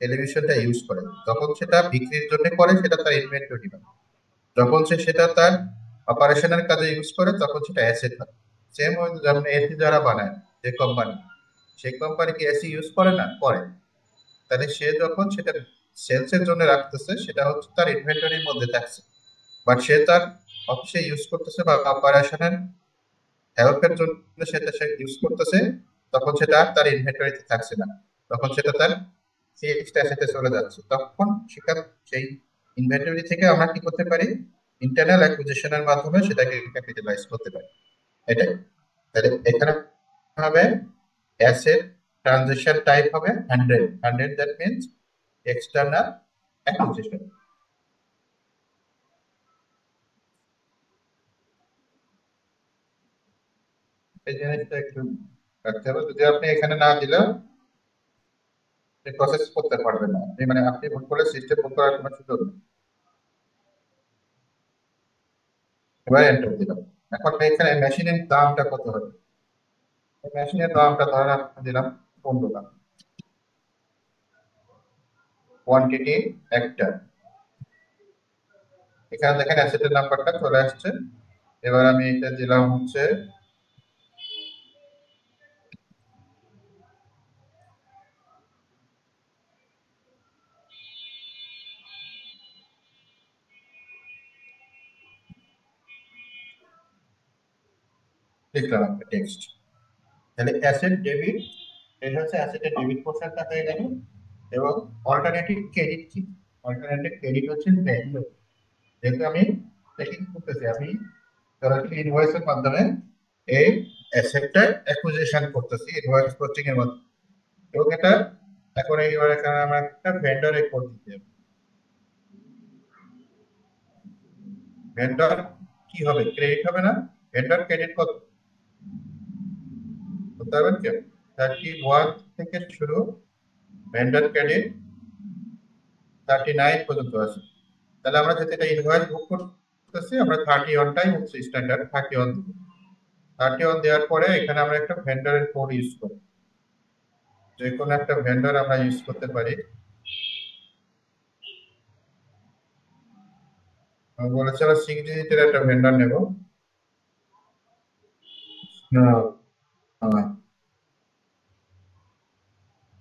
টেলিভিশনটা ইউজ করে, তখন সেটা বিক্রির জন্য করে, সেটা তার ইনভেন্টরি না। যখন সে সেটা তার অপারেশনের কাজে ইউজ করে তখন সেটা অ্যাসেট হয়। সেম যেমন এসি যারা বানায়, যে কোম্পানি, সেই কোম্পানি কি এসি ইউজ করে না? করে। তাহলে সে যখন সেটা সেলস এর জন্য রাখতেছে সেটা হচ্ছে তার ইনভেন্টরির মধ্যে থাকছে, বাট সে তার অফিসে ইউজ করতেছে বা অপারেশনের হেল্পের জন্য সেটা সে ইউজ করতেছে, তখন সেটা আর তার ইনভেন্টরিতে থাকছে না, তখন সেটা তার ফিক্সড অ্যাসেটে চলে যাচ্ছে। তখন সেখান সেই ইনভেন্টরি থেকে আমরা কি করতে পারি, ইন্টারনাল অ্যাকুইজিশনের মাধ্যমে সেটাকে ক্যাপিটালাইজ করতে পারি। এটাই। তাহলে এখানে হবে অ্যাসেট ট্রানজিশন টাইপ হবে 100, দ্যাট মিন্স এক্সটার্নাল অ্যাকুইজিশন। এই জিনিসটা একটু রাখতে হবে, যদি আপনি এখানে না দিলেও প্রসেস করতে পারবেন না আপনি, মানে আপনি ভুল করলে সিস্টেম ভুল করার কোনো সুযোগ নেই। এবার এন্টার দিলাম। এখন এখানে মেশিনের দামটা কত হবে? মেশিনের দামটা ধরেন আপনি দিলাম 15 লাখ, কোয়ান্টিটি একটা। এখানে দেখেন অ্যাসেটের নাম্বারটা চলে আসছে। এবার আমি এটা দিলাম হচ্ছে লিখলাম একটা টেক্সট। তাহলে অ্যাসেট ডেবিট, এটা হচ্ছে অ্যাসেটের ডেবিট পোর্শনটা হয়ে গেল। এবং অল্টারনেটিভ ক্রেডিট কি? অল্টারনেটিভ ক্রেডিট হচ্ছে ভ্যালু। যেহেতু আমি চেকিং করতেছি, আমি সরাসরি ইনভয়েসের মাধ্যমে এই অ্যাসেটটা অ্যাকুইজিশন করতেছি ইনভয়েস পোস্টিং এর মাধ্যমে। এবং এটা এখন এইবার এখানে আমার একটা ভেন্ডর কোড দিতে হবে। ভেন্ডর কি হবে, ক্রেডিট হবে না? ভেন্ডর ক্রেডিট কত বলতে পারবেন কি? 31 থেকে শুরু, ভেন্ডর ক্রেডিট 39 পর্যন্ত আছে। তাহলে আমরা যদি এটা ইনভয়েস বুক করতেছি, আমরা 31টাই হচ্ছে স্ট্যান্ডার্ড, 31 দিব। 31 দেওয়ার পরে এখানে আমরা একটা ভেন্ডরের কোড ইউজ করি, যে কোনো একটা ভেন্ডর আমরা ইউজ করতে পারি। আমি বলেছি আমরা 6 ডিজিটের একটা ভেন্ডর নেব।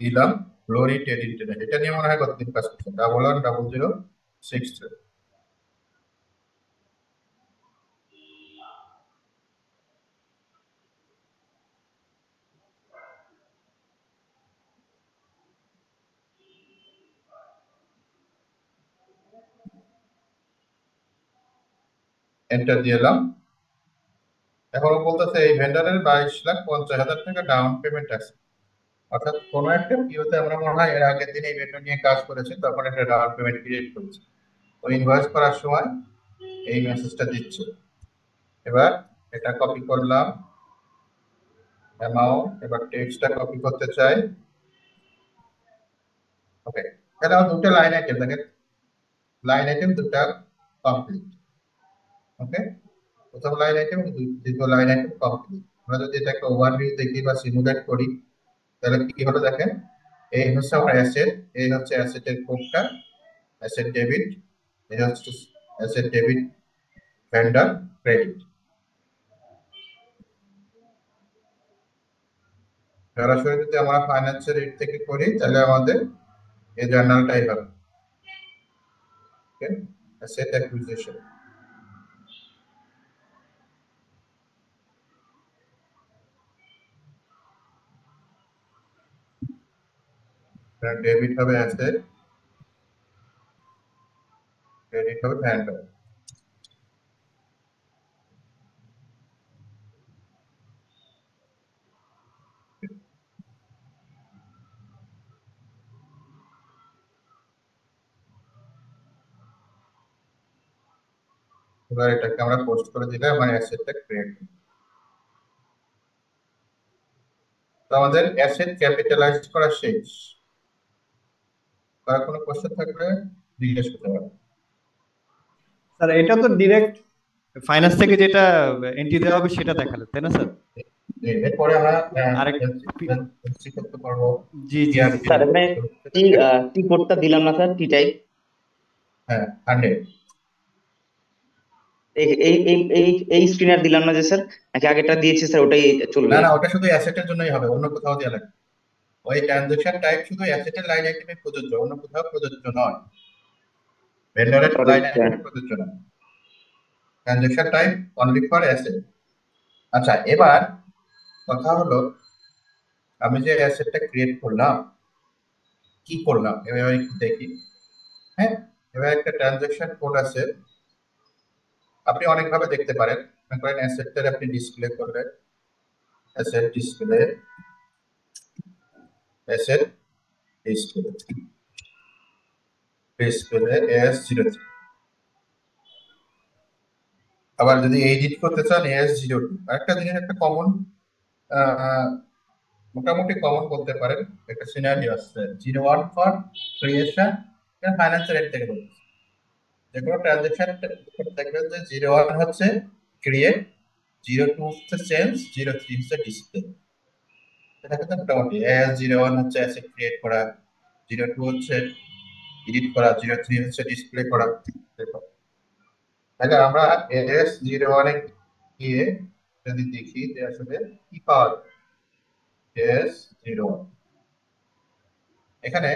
দিলাম গ্লোরি টেড ইন্টারনেট, এটা নিয়ে মনে হয় কতদিন কাজ করছে, 110063। এন্টার দিলাম। এখন ও বলতেছে এই ভেন্ডরের 22,50,000 টাকা ডাউন পেমেন্ট আছে। অর্থাৎ কোনো একটা পিওতে আমরা মনে হয় এর আগের দিন এই ভেন্ডর নিয়ে কাজ করেছি, তখন একটা ডাউন পেমেন্ট ক্রিয়েট করেছি, তো ইনভয়েস করার সময় এই মেসেজটা দিচ্ছে। এবার এটা কপি করলাম, অ্যামাউন্ট, এবার টেক্সটটা কপি করতে চাই। ওকে, তাহলে আমার দুটো লাইন আইটেম দেখেন, লাইন আইটেম দুটা কমপ্লিট। ওকে, প্রথম লাইন আইটেম, দ্বিতীয় লাইন আইটেম কমপ্লিট। আমরা যদি এটাকে ওভারভিউ দেখি বা সিমুলেট করি, তাহলে কি হলো দেখেন, এই হচ্ছে আমার অ্যাসেট, এই হচ্ছে অ্যাসেটের কোডটা, অ্যাসেট ডেবিট, এই হচ্ছে অ্যাসেট ডেবিট, ভেন্ডর ক্রেডিট। সরাসরি যদি আমরা ফাইন্যান্সিয়াল রেট থেকে করি তাহলে আমাদের এই জার্নালটাই হবে। ওকে, অ্যাসেট অ্যাকুইজিশন, ডেবিট হবে অ্যাসেট, ক্রেডিট হবে ভেন্ডর। এবার এটাকে আমরা পোস্ট করে দিলে আমার অ্যাসেটটা ক্রিয়েট হবে। তো আমাদের অ্যাসেট ক্যাপিটালাইজ করা শেষ। আর কোনো কোশ্চেন থাকলে জিজ্ঞেস করতে পারেন। স্যার এটা তো ডিরেক্ট ফাইন্যান্স থেকে যেটা এন্ট্রি দেওয়া হবে সেটা দেখালো, তাই না স্যার? এরপরে আমরা আরেক এলসি করতে পারবো। জি জি স্যার এখানে টি কোডটা দিলাম না স্যার, টি টাইপ। হ্যাঁ, 100। এই এই এই এই এই স্ক্রিনার দিলাম না যে স্যার, নাকি আগেটা দিয়েছি স্যার ওটাই চলবে? না না, ওটা শুধু অ্যাসেটের জন্যই হবে, অন্য কোথাও দেওয়া লাগবে। ওই ট্রানজাকশন টাইপ শুধু অ্যাসেটের লাইন আইটেমে প্রযোজ্য, অন্য কোথাও প্রযোজ্য নয়। ভেন্ডরের সরি লাইন স্যার। আইটেমে প্রযোজ্য নয়, transaction type only for asset. আচ্ছা, এবার কথা হলো, আমি যে অ্যাসেটটা ক্রিয়েট করলাম, কি করলাম এবার একটু দেখি। হ্যাঁ, এবার একটা ট্রানজাকশন কোড আছে, আপনি অনেকভাবে দেখতে পারেন। মনে করেন অ্যাসেটটা আপনি ডিসপ্লে করলেন, asset display, asset display, display AS03। আবার যদি এডিট করতে চান AS02। আরেকটা জিনিস, একটা কমন, মোটামুটি কমন বলতে পারেন, একটা সিনারিও আছে 01 ফর ক্রিয়েশন, ফাইন্যান্সিয়াল রেট থেকে বলছি। যে কোনো ট্রানজাকশন দেখবেন যে 01 হচ্ছে ক্রিয়েট, 02 হচ্ছে চেঞ্জ, 03 হচ্ছে ডিসপ্লে। এটা কিন্তু মোটামুটি AS01 হচ্ছে অ্যাসেট ক্রিয়েট করা, 02 হচ্ছে এডিট করা, 03 হচ্ছে ডিসপ্লে করা। তাহলে আমরা AS01 এ গিয়ে যদি দেখি যে আসলে কি পাওয়া যায়। AS01 এখানে,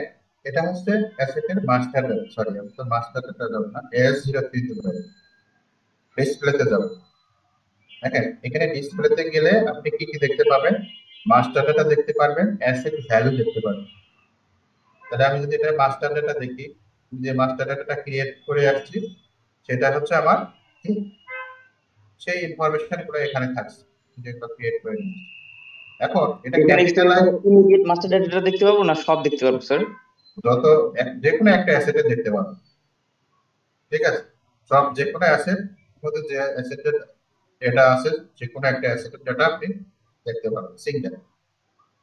এটা হচ্ছে অ্যাসেটের মাস্টার ডেটা, সরি আমি তো মাস্টার ডেটা যাব না, AS03 তে যাব, ডিসপ্লেতে যাব। দেখেন এখানে ডিসপ্লেতে গেলে আপনি কি কি দেখতে পাবেন, মাস্টার ডেটা দেখতে পারবেন, অ্যাসেট ভ্যালু দেখতে পারবেন। তাহলে আমি যদি এটা মাস্টার ডেটা দেখি, যে মাস্টার ডেটাটা ক্রিয়েট করে আসছি, সেটা হচ্ছে আমার কি, সেই ইনফরমেশন গুলো এখানে থাকছে, যেগুলো ক্রিয়েট করে নিয়েছি। এখন এটা এখানে ক্যাপিটালাইজ, ইমিডিয়েট মাস্টার ডেটাটা দেখতে পাবো না সব দেখতে পারবো স্যার? যত যে কোনো একটা অ্যাসেটে দেখতে পারবেন, ঠিক আছে। সব যে কোনো অ্যাসেট মধ্যে যে অ্যাসেটের ডেটা আছে, যে কোনো একটা অ্যাসেটের ডেটা আপনি দেখতে পারবেন সিঙ্গেল।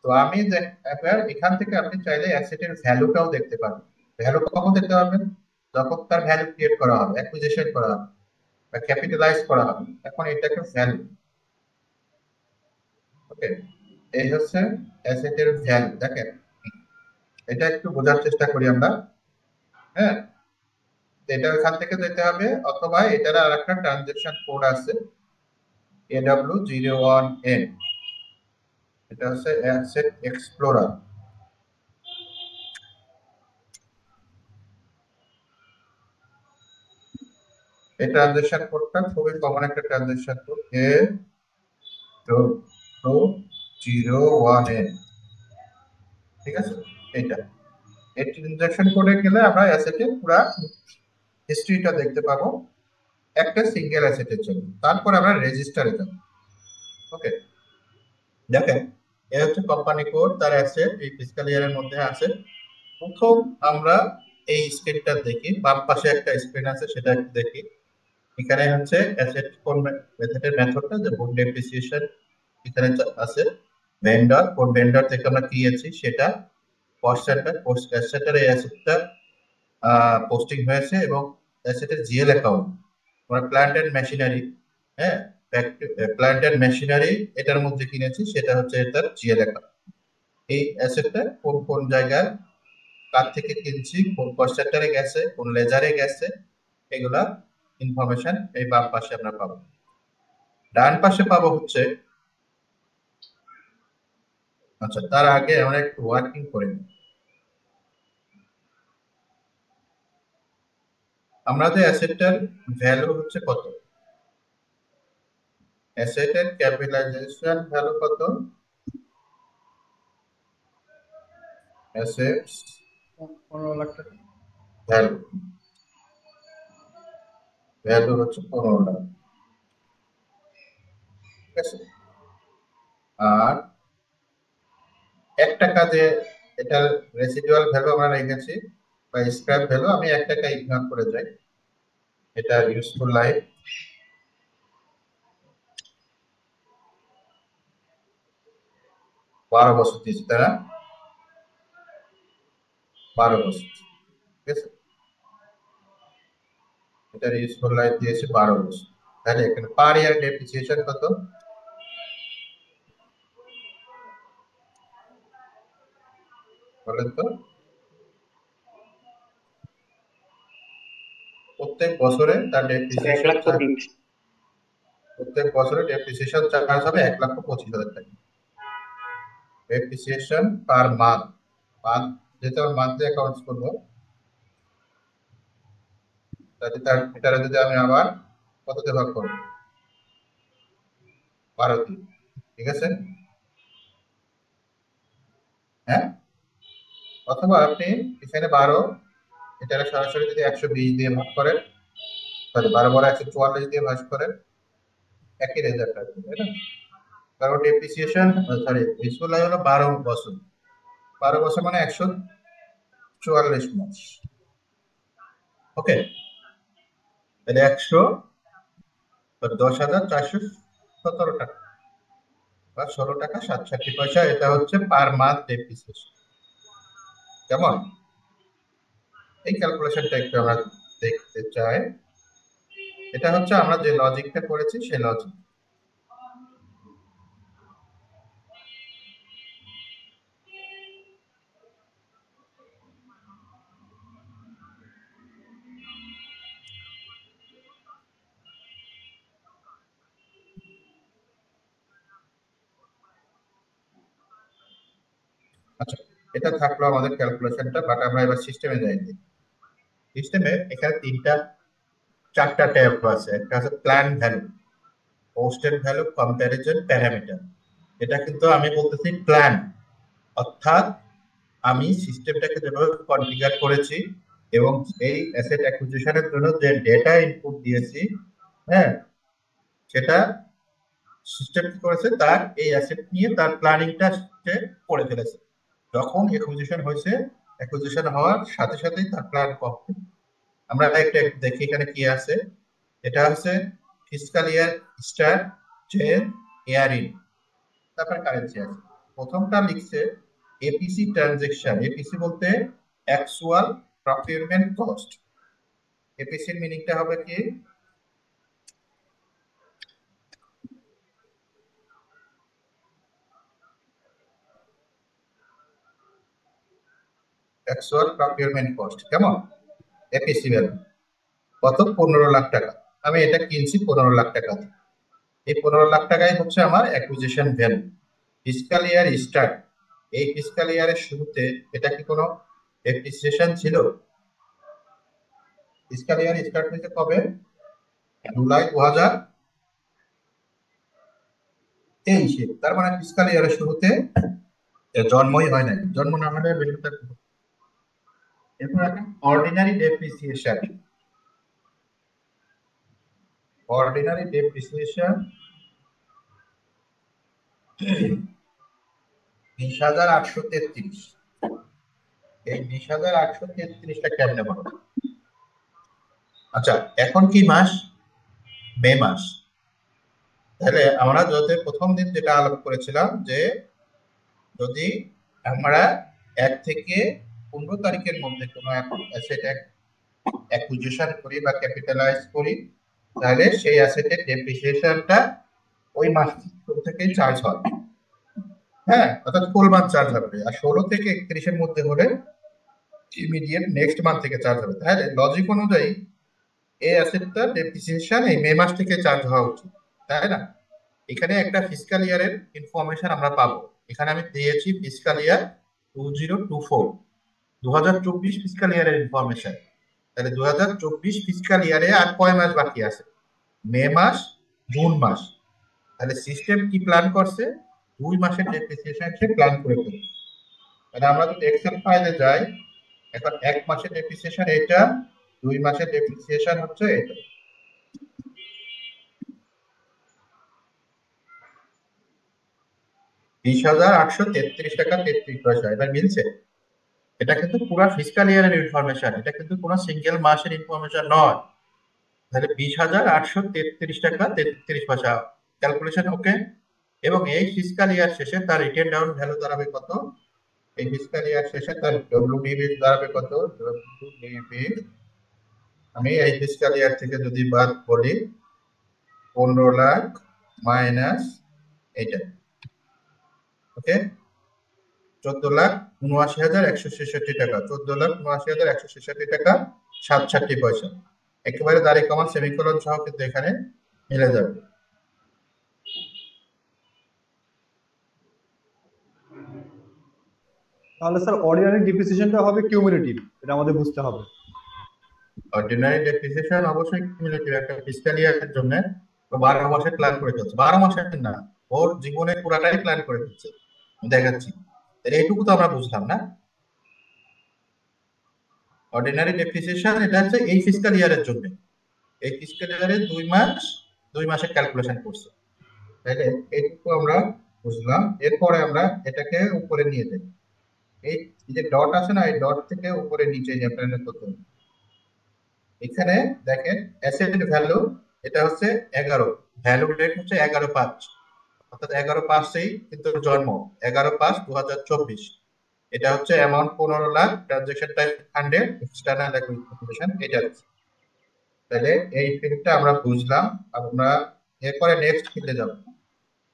তো আমি এবার এখান থেকে আপনি চাইলে অ্যাসেটের ভ্যালুটাও দেখতে পারবেন। ভ্যালু কখন দেখতে পারবেন, যখন তার ভ্যালু ক্রিয়েট করা হবে, অ্যাকুইজিশন করা হবে বা ক্যাপিটালাইজ করা হবে, এখন এটাকে ভ্যালু। ওকে, এই হচ্ছে অ্যাসেটের ভ্যালু। দেখেন এটা একটু বোঝার চেষ্টা করি আমরা। হ্যাঁ, এটা ওখান থেকে যেতে হবে, অথবা এটার আর একটা ট্রানজেকশন কোড আছে AW01N, এটা হচ্ছে অ্যাসেট এক্সপ্লোরার। এই ট্রানজেকশন কোডটা খুবই কমন একটা ট্রানজেকশন কোড, A2001N, ঠিক আছে। এটা এই ট্রানজেকশন কোডে গেলে আমরা অ্যাসেটের পুরো হিস্ট্রিটা দেখতে পাবো একটা সিঙ্গেল অ্যাসেটের জন্য। তারপর আমরা রেজিস্টারে যাব। ওকে, দেখেন এ হচ্ছে কোম্পানি কোড, তার অ্যাসেট এই ফিসকাল ইয়ারের মধ্যে আছে। প্রথম আমরা এই স্ক্রিনটা দেখি, বাম পাশে একটা স্ক্রিন আছে, সেটা একটু দেখি। এখানে হচ্ছে অ্যাসেট কোন মেথডের মেথডটা, যে বুক ডেপ্রিসিয়েশন এখানে আছে। ভেন্ডর, কোন ভেন্ডর থেকে আমরা কিনেছি সেটা, কস্ট সেন্টার, কস্ট সেন্টারে এই অ্যাসেটটা পোস্টিং হয়েছে এবং অ্যাসেটের জিএল অ্যাকাউন্ট, আমরা প্ল্যান্ট এন্ড মেশিনারি, হ্যাঁ, প্ল্যান্ট এন্ড মেশিনারি এটার মধ্যে কিনেছি, সেটা হচ্ছে এটার জিএল অ্যাকাউন্ট। এই অ্যাসেটটা কোন কোন জায়গায় কার থেকে কিনছি, কোন কস্ট সেন্টারে গেছে, কোন লেজারে গেছে, এগুলা ইনফরমেশন এই বাম পাশে আমরা পাবো। ডান পাশে পাবো হচ্ছে, আচ্ছা তার আগে আমরা একটু ওয়ার্কিং করে নিই। আমাদের অ্যাসেটটার ভ্যালু হচ্ছে কত, অ্যাসেটের ক্যাপিটালাইজেশন ভ্যালু কত, অ্যাসেটস 15 লাখ টাকা। ভ্যালু, ভ্যালু হচ্ছে 15 লাখ, ঠিক আছে। আর 1 টাকা যে এটার রেসিডুয়াল ভ্যালু আমরা রেখেছি বা স্ক্র্যাপ ভ্যালু, আমি 1 টাকা ইগনোর করে যাই, এটা ইউজফুল লাইফ 12 বছর দিয়েছি, তারা 12 বছর, ঠিক আছে, এটার ইউজফুল লাইফ দিয়েছি 12 বছর। তাহলে এখানে পার ইয়ার ডেপ্রিসিয়েশন কত, বলেন তো, প্রত্যেক বছরে তার স্যার ডেপ্রিসিয়েশন 1,25,000। প্রত্যেক বছরে ডেপ্রিসিয়েশন চার্জ হবে 1,25,000 টাকা, ডেপ্রিসিয়েশন পার মান্থ, মান্থ যেটা মান্থলি অ্যাকাউন্টস করবো, তাহলে তার এটারে যদি আমি আবার কততে ভাগ করবো, 12 দিয়ে, ঠিক আছে, হ্যাঁ, অথবা আপনি এখানে 12, এটারে সরাসরি যদি 120 দিয়ে ভাগ করেন, সরি 12 144 দিয়ে ভাগ করেন, একই রেজাল্ট আসবে, তাই না? কারণ ডেপ্রিসিয়েশন, সরি ইউজফুল লাইফ হলো 12 বছর, 12 বছর মানে 144 মাস, ওকে, তাহলে 10,417 টাকা বা 16 টাকা 67 পয়সা, এটা হচ্ছে পার মান্থ ডেপ্রিসিয়েশন। কেমন, এই ক্যালকুলেশনটা একটু আমরা দেখতে চাই, এটা হচ্ছে আমরা যে লজিকটা করেছি সেই লজিক। আচ্ছা, এটা থাকলো আমাদের ক্যালকুলেশনটা, বাট আমরা এবার সিস্টেমে যাই। সিস্টেমে এখানে 4টা ট্যাব আছে, একটা আছে plan value, posted value, comparison, parameter. এটা কিন্তু আমি বলতেছি প্ল্যান, অর্থাৎ আমি সিস্টেমটাকে যেভাবে কনফিগার করেছি এবং এই অ্যাসেট অ্যাকুইজিশনের জন্য যে ডেটা ইনপুট দিয়েছি, হ্যাঁ, সেটা সিস্টেম কি করেছে, তার এই অ্যাসেট নিয়ে তার প্ল্যানিংটা সে করে ফেলেছে। যখন অ্যাকুইজিশন হয়েছে, অ্যাকুইজিশন হওয়ার সাথে সাথেই তার প্ল্যান কমপ্লিট। আমরা একটা দেখি এখানে কি আছে, এটা হচ্ছে fiscal year start, chain, year in, তারপর কারেন্সি আছে। প্রথমটা লিখছে এপিসি ট্রানজেকশন, এপিসি বলতে অ্যাকচুয়াল প্রকিউরমেন্ট কস্ট, এপিসির মিনিংটা হবে কি, অ্যাকচুয়াল প্রকিউরমেন্ট কস্ট, কেমন, এপিসি ভ্যালু কত, 15 লাখ টাকা, আমি এটা কিনছি 15 লাখ টাকা, এই 15 লাখ টাকাই হচ্ছে আমার অ্যাকুইজিশন ভ্যালু। ফিসকাল ইয়ার স্টার্ট, এই ফিসকাল ইয়ারের শুরুতে এটা কি কোনো ডেপ্রিসিয়েশন ছিল, ফিসকাল ইয়ার স্টার্ট হয়েছে কবে, জুলাই 2023, তার মানে ফিসকাল ইয়ারের শুরুতে জন্মই হয় নাই, জন্ম না হলে ভ্যালুটা। এরপর একটা অর্ডিনারি ডেপ্রিসিয়েশন, অর্ডিনারি ডেপ্রিসিয়েশন 20,833, এই 20,833টা কেমনে বলো। আচ্ছা, এখন কি মাস, মে মাস, তাহলে আমরা যত প্রথম দিন যেটা আলোচনা করেছিলাম যে যদি আমরা 1 থেকে 15 তারিখের মধ্যে কোনো অ্যাসেট অ্যাকুইজিশন করি বা ক্যাপিটালাইজ করি, তাহলে সেই অ্যাসেটের ডেপ্রিসিয়েশনটা ওই মাস থেকেই চার্জ হয়। হ্যাঁ, অর্থাৎ ফুল মান্থ চার্জ হবে। আর 16 থেকে 31 এর মধ্যে হলে ইমিডিয়েট নেক্সট মান্থ থেকে চার্জ হবে। তাহলে লজিক অনুযায়ী এই অ্যাসেটটা ডেপ্রিসিয়েশন এই মে মাস থেকে চার্জ হওয়া উচিত, তাই না? এখানে একটা ফিসকাল ইয়ারের ইনফরমেশন আমরা পাবো। এখানে আমি দিয়েছি ফিসকাল ইয়ার 2024, 2024 ফিসকাল ইয়ারের ইনফরমেশন। তাহলে 2024 ফিসকাল ইয়ারে আর কয় মাস বাকি আছে? মে মাস, জুন মাস। তাহলে সিস্টেম কি প্ল্যান করছে? 2 মাসের ডেপ্রিসিয়েশন সে প্ল্যান করে ফেলবে। তাহলে আমরা যদি এক্সেল ফাইলে যাই, এখন 1 মাসের ডেপ্রিসিয়েশন এটা, 2 মাসের ডেপ্রিসিয়েশন হচ্ছে এটা। টাকা 33 পয়সা। এবার মিলছে? এটা কিন্তু পুরো ফিসকাল ইয়ারের ইনফরমেশন, এটা কিন্তু কোনো সিঙ্গেল মাসের ইনফরমেশন নয়। তাহলে 20,833 টাকা 33 পয়সা ক্যালকুলেশন ওকে। এবং এই ফিসকাল ইয়ার শেষে তার রিটেন ডাউন ভ্যালু দাঁড়াবে কত? এই ফিসকাল ইয়ার শেষে তার ডব্লিউডিবি দাঁড়াবে কত? ডব্লিউডিবি আমি এই ফিসকাল ইয়ার থেকে যদি বাদ করি 15 লাখ মাইনাস এইটা, ওকে, 14,79,166 টাকা, 14,79,166 টাকা 67 পয়সা। একেবারে দাঁড়িয়ে কমা সেমিকোলন সহ কিন্তু এখানে মিলে যাবে। তাহলে স্যার অর্ডিনারি ডিপ্রিসিয়েশনটা হবে কিউমুলেটিভ, এটা আমাদের বুঝতে হবে। অর্ডিনারি ডেপ্রিসিয়েশন অবশ্যই কিউমুলেটিভ একটা ফিসকাল ইয়ারের জন্য 12 মাসে প্ল্যান করে ফেলছে। 12 মাসের না, ওর জীবনে পুরাটাই প্ল্যান করে ফেলছে। দেখাচ্ছি, তাহলে এইটুকু তো আমরা বুঝলাম না। অর্ডিনারি ডেপ্রিসিয়েশন এটা হচ্ছে এই ফিসকাল ইয়ারের জন্য, এই ফিসকাল ইয়ারে 2 মাসের ক্যালকুলেশন করছে। তাহলে এইটুকু আমরা বুঝলাম। এরপরে আমরা এটাকে উপরে নিয়ে যাই। এই যে ডট আছে না, এই ডট থেকে উপরে নিচে যে আপনারা করতে, এখানে দেখেন অ্যাসেট ভ্যালু এটা হচ্ছে 11, ভ্যালু ডেট হচ্ছে 11/5, অর্থাৎ 11/5-এই কিন্তু জন্ম, 11/5/2024। এটা হচ্ছে amount 15 lakh, transaction type 100, external acquisition এটা। তাহলে এই ফিল্ডটা আমরা বুঝলাম। আমরা এরপরে নেক্সট ফিল্ডে যাব।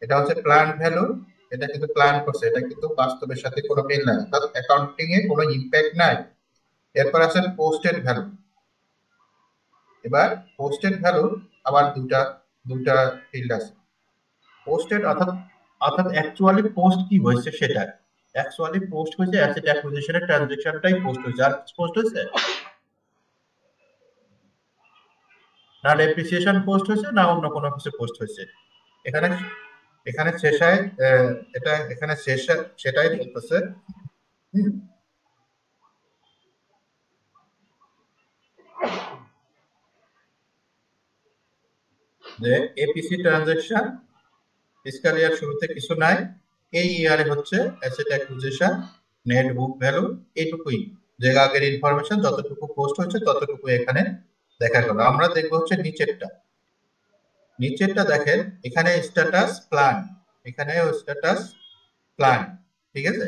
এটা হচ্ছে প্ল্যান ভ্যালু, এটা কিন্তু প্ল্যান করছে, এটা কিন্তু বাস্তবের সাথে কোনো মিল নাই, অর্থাৎ অ্যাকাউন্টিং এ কোনো ইমপ্যাক্ট নাই। এরপর আছে পোস্টেড ভ্যালু। এবার পোস্টেড ভ্যালু আবার দুটা ফিল্ড আছে। পোস্টেড অর্থাৎ অর্থাৎ অ্যাকচুয়ালি পোস্ট কি হয়েছে সেটা, অ্যাকচুয়ালি পোস্ট হয়েছে অ্যাসেট অ্যাকুইজিশনের ট্রানজাকশনটাই পোস্ট হয়েছে। আর পোস্ট হয়েছে না ডেপ্রিসিয়েশন পোস্ট হয়েছে না অন্য কোনো কিছু পোস্ট হয়েছে। এখানে এখানে শেষায় এটা এখানে শেষে সেটাই বলতেছে। যে এপিসি ট্রানজাকশন ফিসকাল ইয়ার শুরুতে কিছু নাই, এই ইয়ারে হচ্ছে asset acquisition, net book value, এইটুকুই। যে আগের ইনফরমেশন যতটুকু পোস্ট হয়েছে ততটুকু এখানে দেখা গেল। আমরা দেখবো হচ্ছে নিচেরটা দেখেন, এখানে স্ট্যাটাস প্ল্যান, এখানে স্ট্যাটাস প্ল্যান, ঠিক আছে।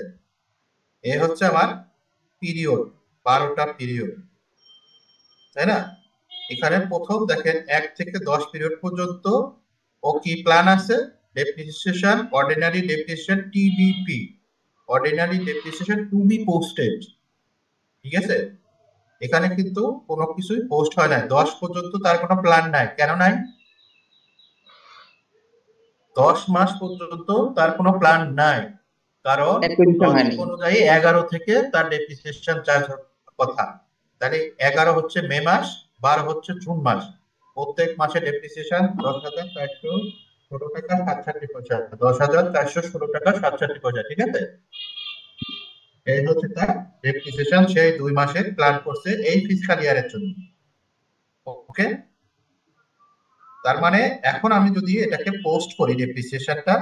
এ হচ্ছে আমার পিরিয়ড, 12টা পিরিয়ড, তাই না? এখানে প্রথম দেখেন 1 থেকে 10 পিরিয়ড পর্যন্ত ও কি প্ল্যান আছে? Depreciation, ordinary depreciation TBP, ordinary depreciation to be posted, ঠিক আছে। এখানে কিন্তু কোনো কিছুই পোস্ট হয় না 10 পর্যন্ত, তার কোনো প্ল্যান নাই। কেন নাই? 10 মাস পর্যন্ত তার কোনো প্ল্যান নাই, কারণ লজিক অনুযায়ী 11 থেকে তার ডেপ্রিসিয়েশন চার্জ কথা। তাহলে 11 হচ্ছে মে মাস, 12 হচ্ছে জুন মাস। প্রত্যেক মাসে ডেপ্রিসিয়েশন 10,416 টাকা 67 পয়সা, 10,416 টাকা 67 পয়সা, ঠিক আছে। এই হচ্ছে তার ডেপ্রিসিয়েশন, সেই 2 মাসের প্ল্যান করছে এই ফিসকাল ইয়ারের জন্য, ওকে। তার মানে এখন আমি যদি এটাকে পোস্ট করি ডেপ্রিসিয়েশনটা,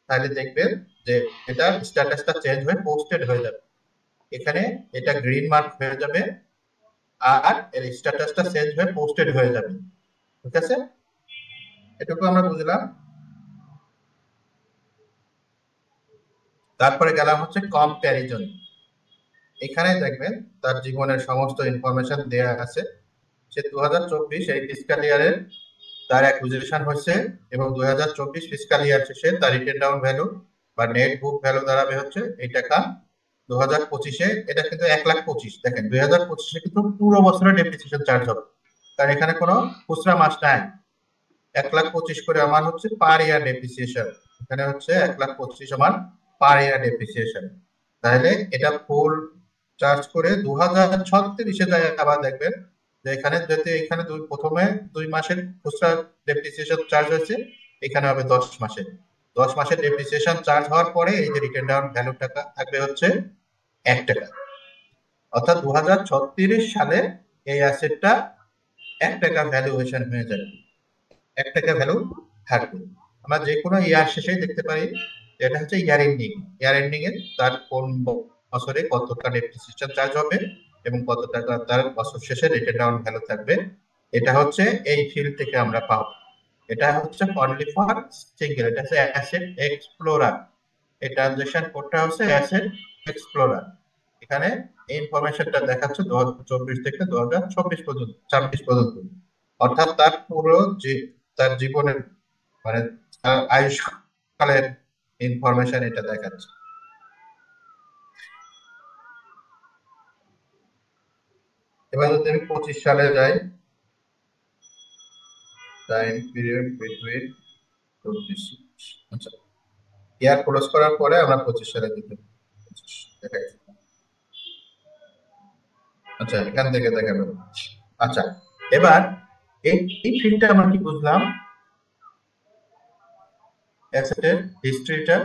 তাহলে দেখবেন যে এটা স্ট্যাটাসটা চেঞ্জ হয়ে পোস্টেড হয়ে যাবে। এখানে এটা গ্রিন মার্ক হয়ে যাবে আর এর স্ট্যাটাসটা চেঞ্জ হয়ে পোস্টেড হয়ে যাবে, ঠিক আছে। এটুকু আমরা বুঝলাম। তারপরে গেলাম হচ্ছে কম্প্যারিজন। এখানে দেখবেন তার জীবনের সমস্ত ইনফরমেশন দেয়া আছে। সে 2024 এই ফিসকাল ইয়ারে তার অ্যাকুইজিশন হয়েছে এবং 2024 ফিসকাল ইয়ার শেষে তার রিটেন ডাউন ভ্যালু বা নেট বুক ভ্যালু দাঁড়াবে হচ্ছে এই টাকা 2025-এ। এটা কিন্তু 1,25,000। দেখেন 2025-এ কিন্তু পুরো বছরের ডেপ্রিসিয়েশন চার্জ হবে, কারণ এখানে কোনো খুচরা মাস নাই। 1,25,000 করে আমার হচ্ছে পার ইয়ার ডেপ্রিসিয়েশন। এখানে হচ্ছে 1,25,000 আমার পার ইয়ার ডেপ্রিসিয়েশন। তাহলে এটা ফুল চার্জ করে 2036-এ যায়। আবার দেখবেন যে এখানে যদি এখানে প্রথমে 2 মাসের খুচরা ডেপ্রিসিয়েশন চার্জ হয়েছে, এখানে হবে 10 মাসের। 10 মাসের ডেপ্রিসিয়েশন চার্জ হওয়ার পরে এই যে রিটেন ডাউন ভ্যালু টাকা থাকবে হচ্ছে 1 টাকা। অর্থাৎ 2036 সালে এই অ্যাসেটটা 1 টাকা ভ্যালুয়েশন হয়ে যাবে, 1 টাকা ভ্যালু থাকবে। আমরা যে কোনো ইয়ার শেষেই দেখতে পারি এটা হচ্ছে ইয়ার এন্ডিং। ইয়ার এন্ডিং এ তার কোন বছরে কত টাকা ডেপ্রিসিয়েশন চার্জ হবে এবং কত টাকা তার বছর শেষে রিটেন ডাউন ভ্যালু থাকবে, এটা হচ্ছে এই ফিল্ড থেকে আমরা পাবো। এটা হচ্ছে অনলি ফর সিঙ্গেল, এটা হচ্ছে অ্যাসেট এক্সপ্লোরার। এই ট্রানজাকশন কোডটা হচ্ছে অ্যাসেট এক্সপ্লোরার। এখানে এই ইনফরমেশনটা দেখাচ্ছে 2024 থেকে 2026 পর্যন্ত, 26 পর্যন্ত। অর্থাৎ তার পুরো যে তার জীবনের মানে তার আয়ুষ্কালের ইনফরমেশন এটা দেখাচ্ছে। এবার যদি আমি 25 সালে যাই, টাইম পিরিয়ড বিটুইন 24। আচ্ছা, ইয়ার ক্লোজ করার পরে আমরা 25 সালে দিতে দেখাচ্ছি। আচ্ছা, এখান থেকে দেখাবো। আচ্ছা, এবার এই ফিল্ডটা আমরা কি বুঝলাম? অ্যাসেটের হিস্ট্রিটা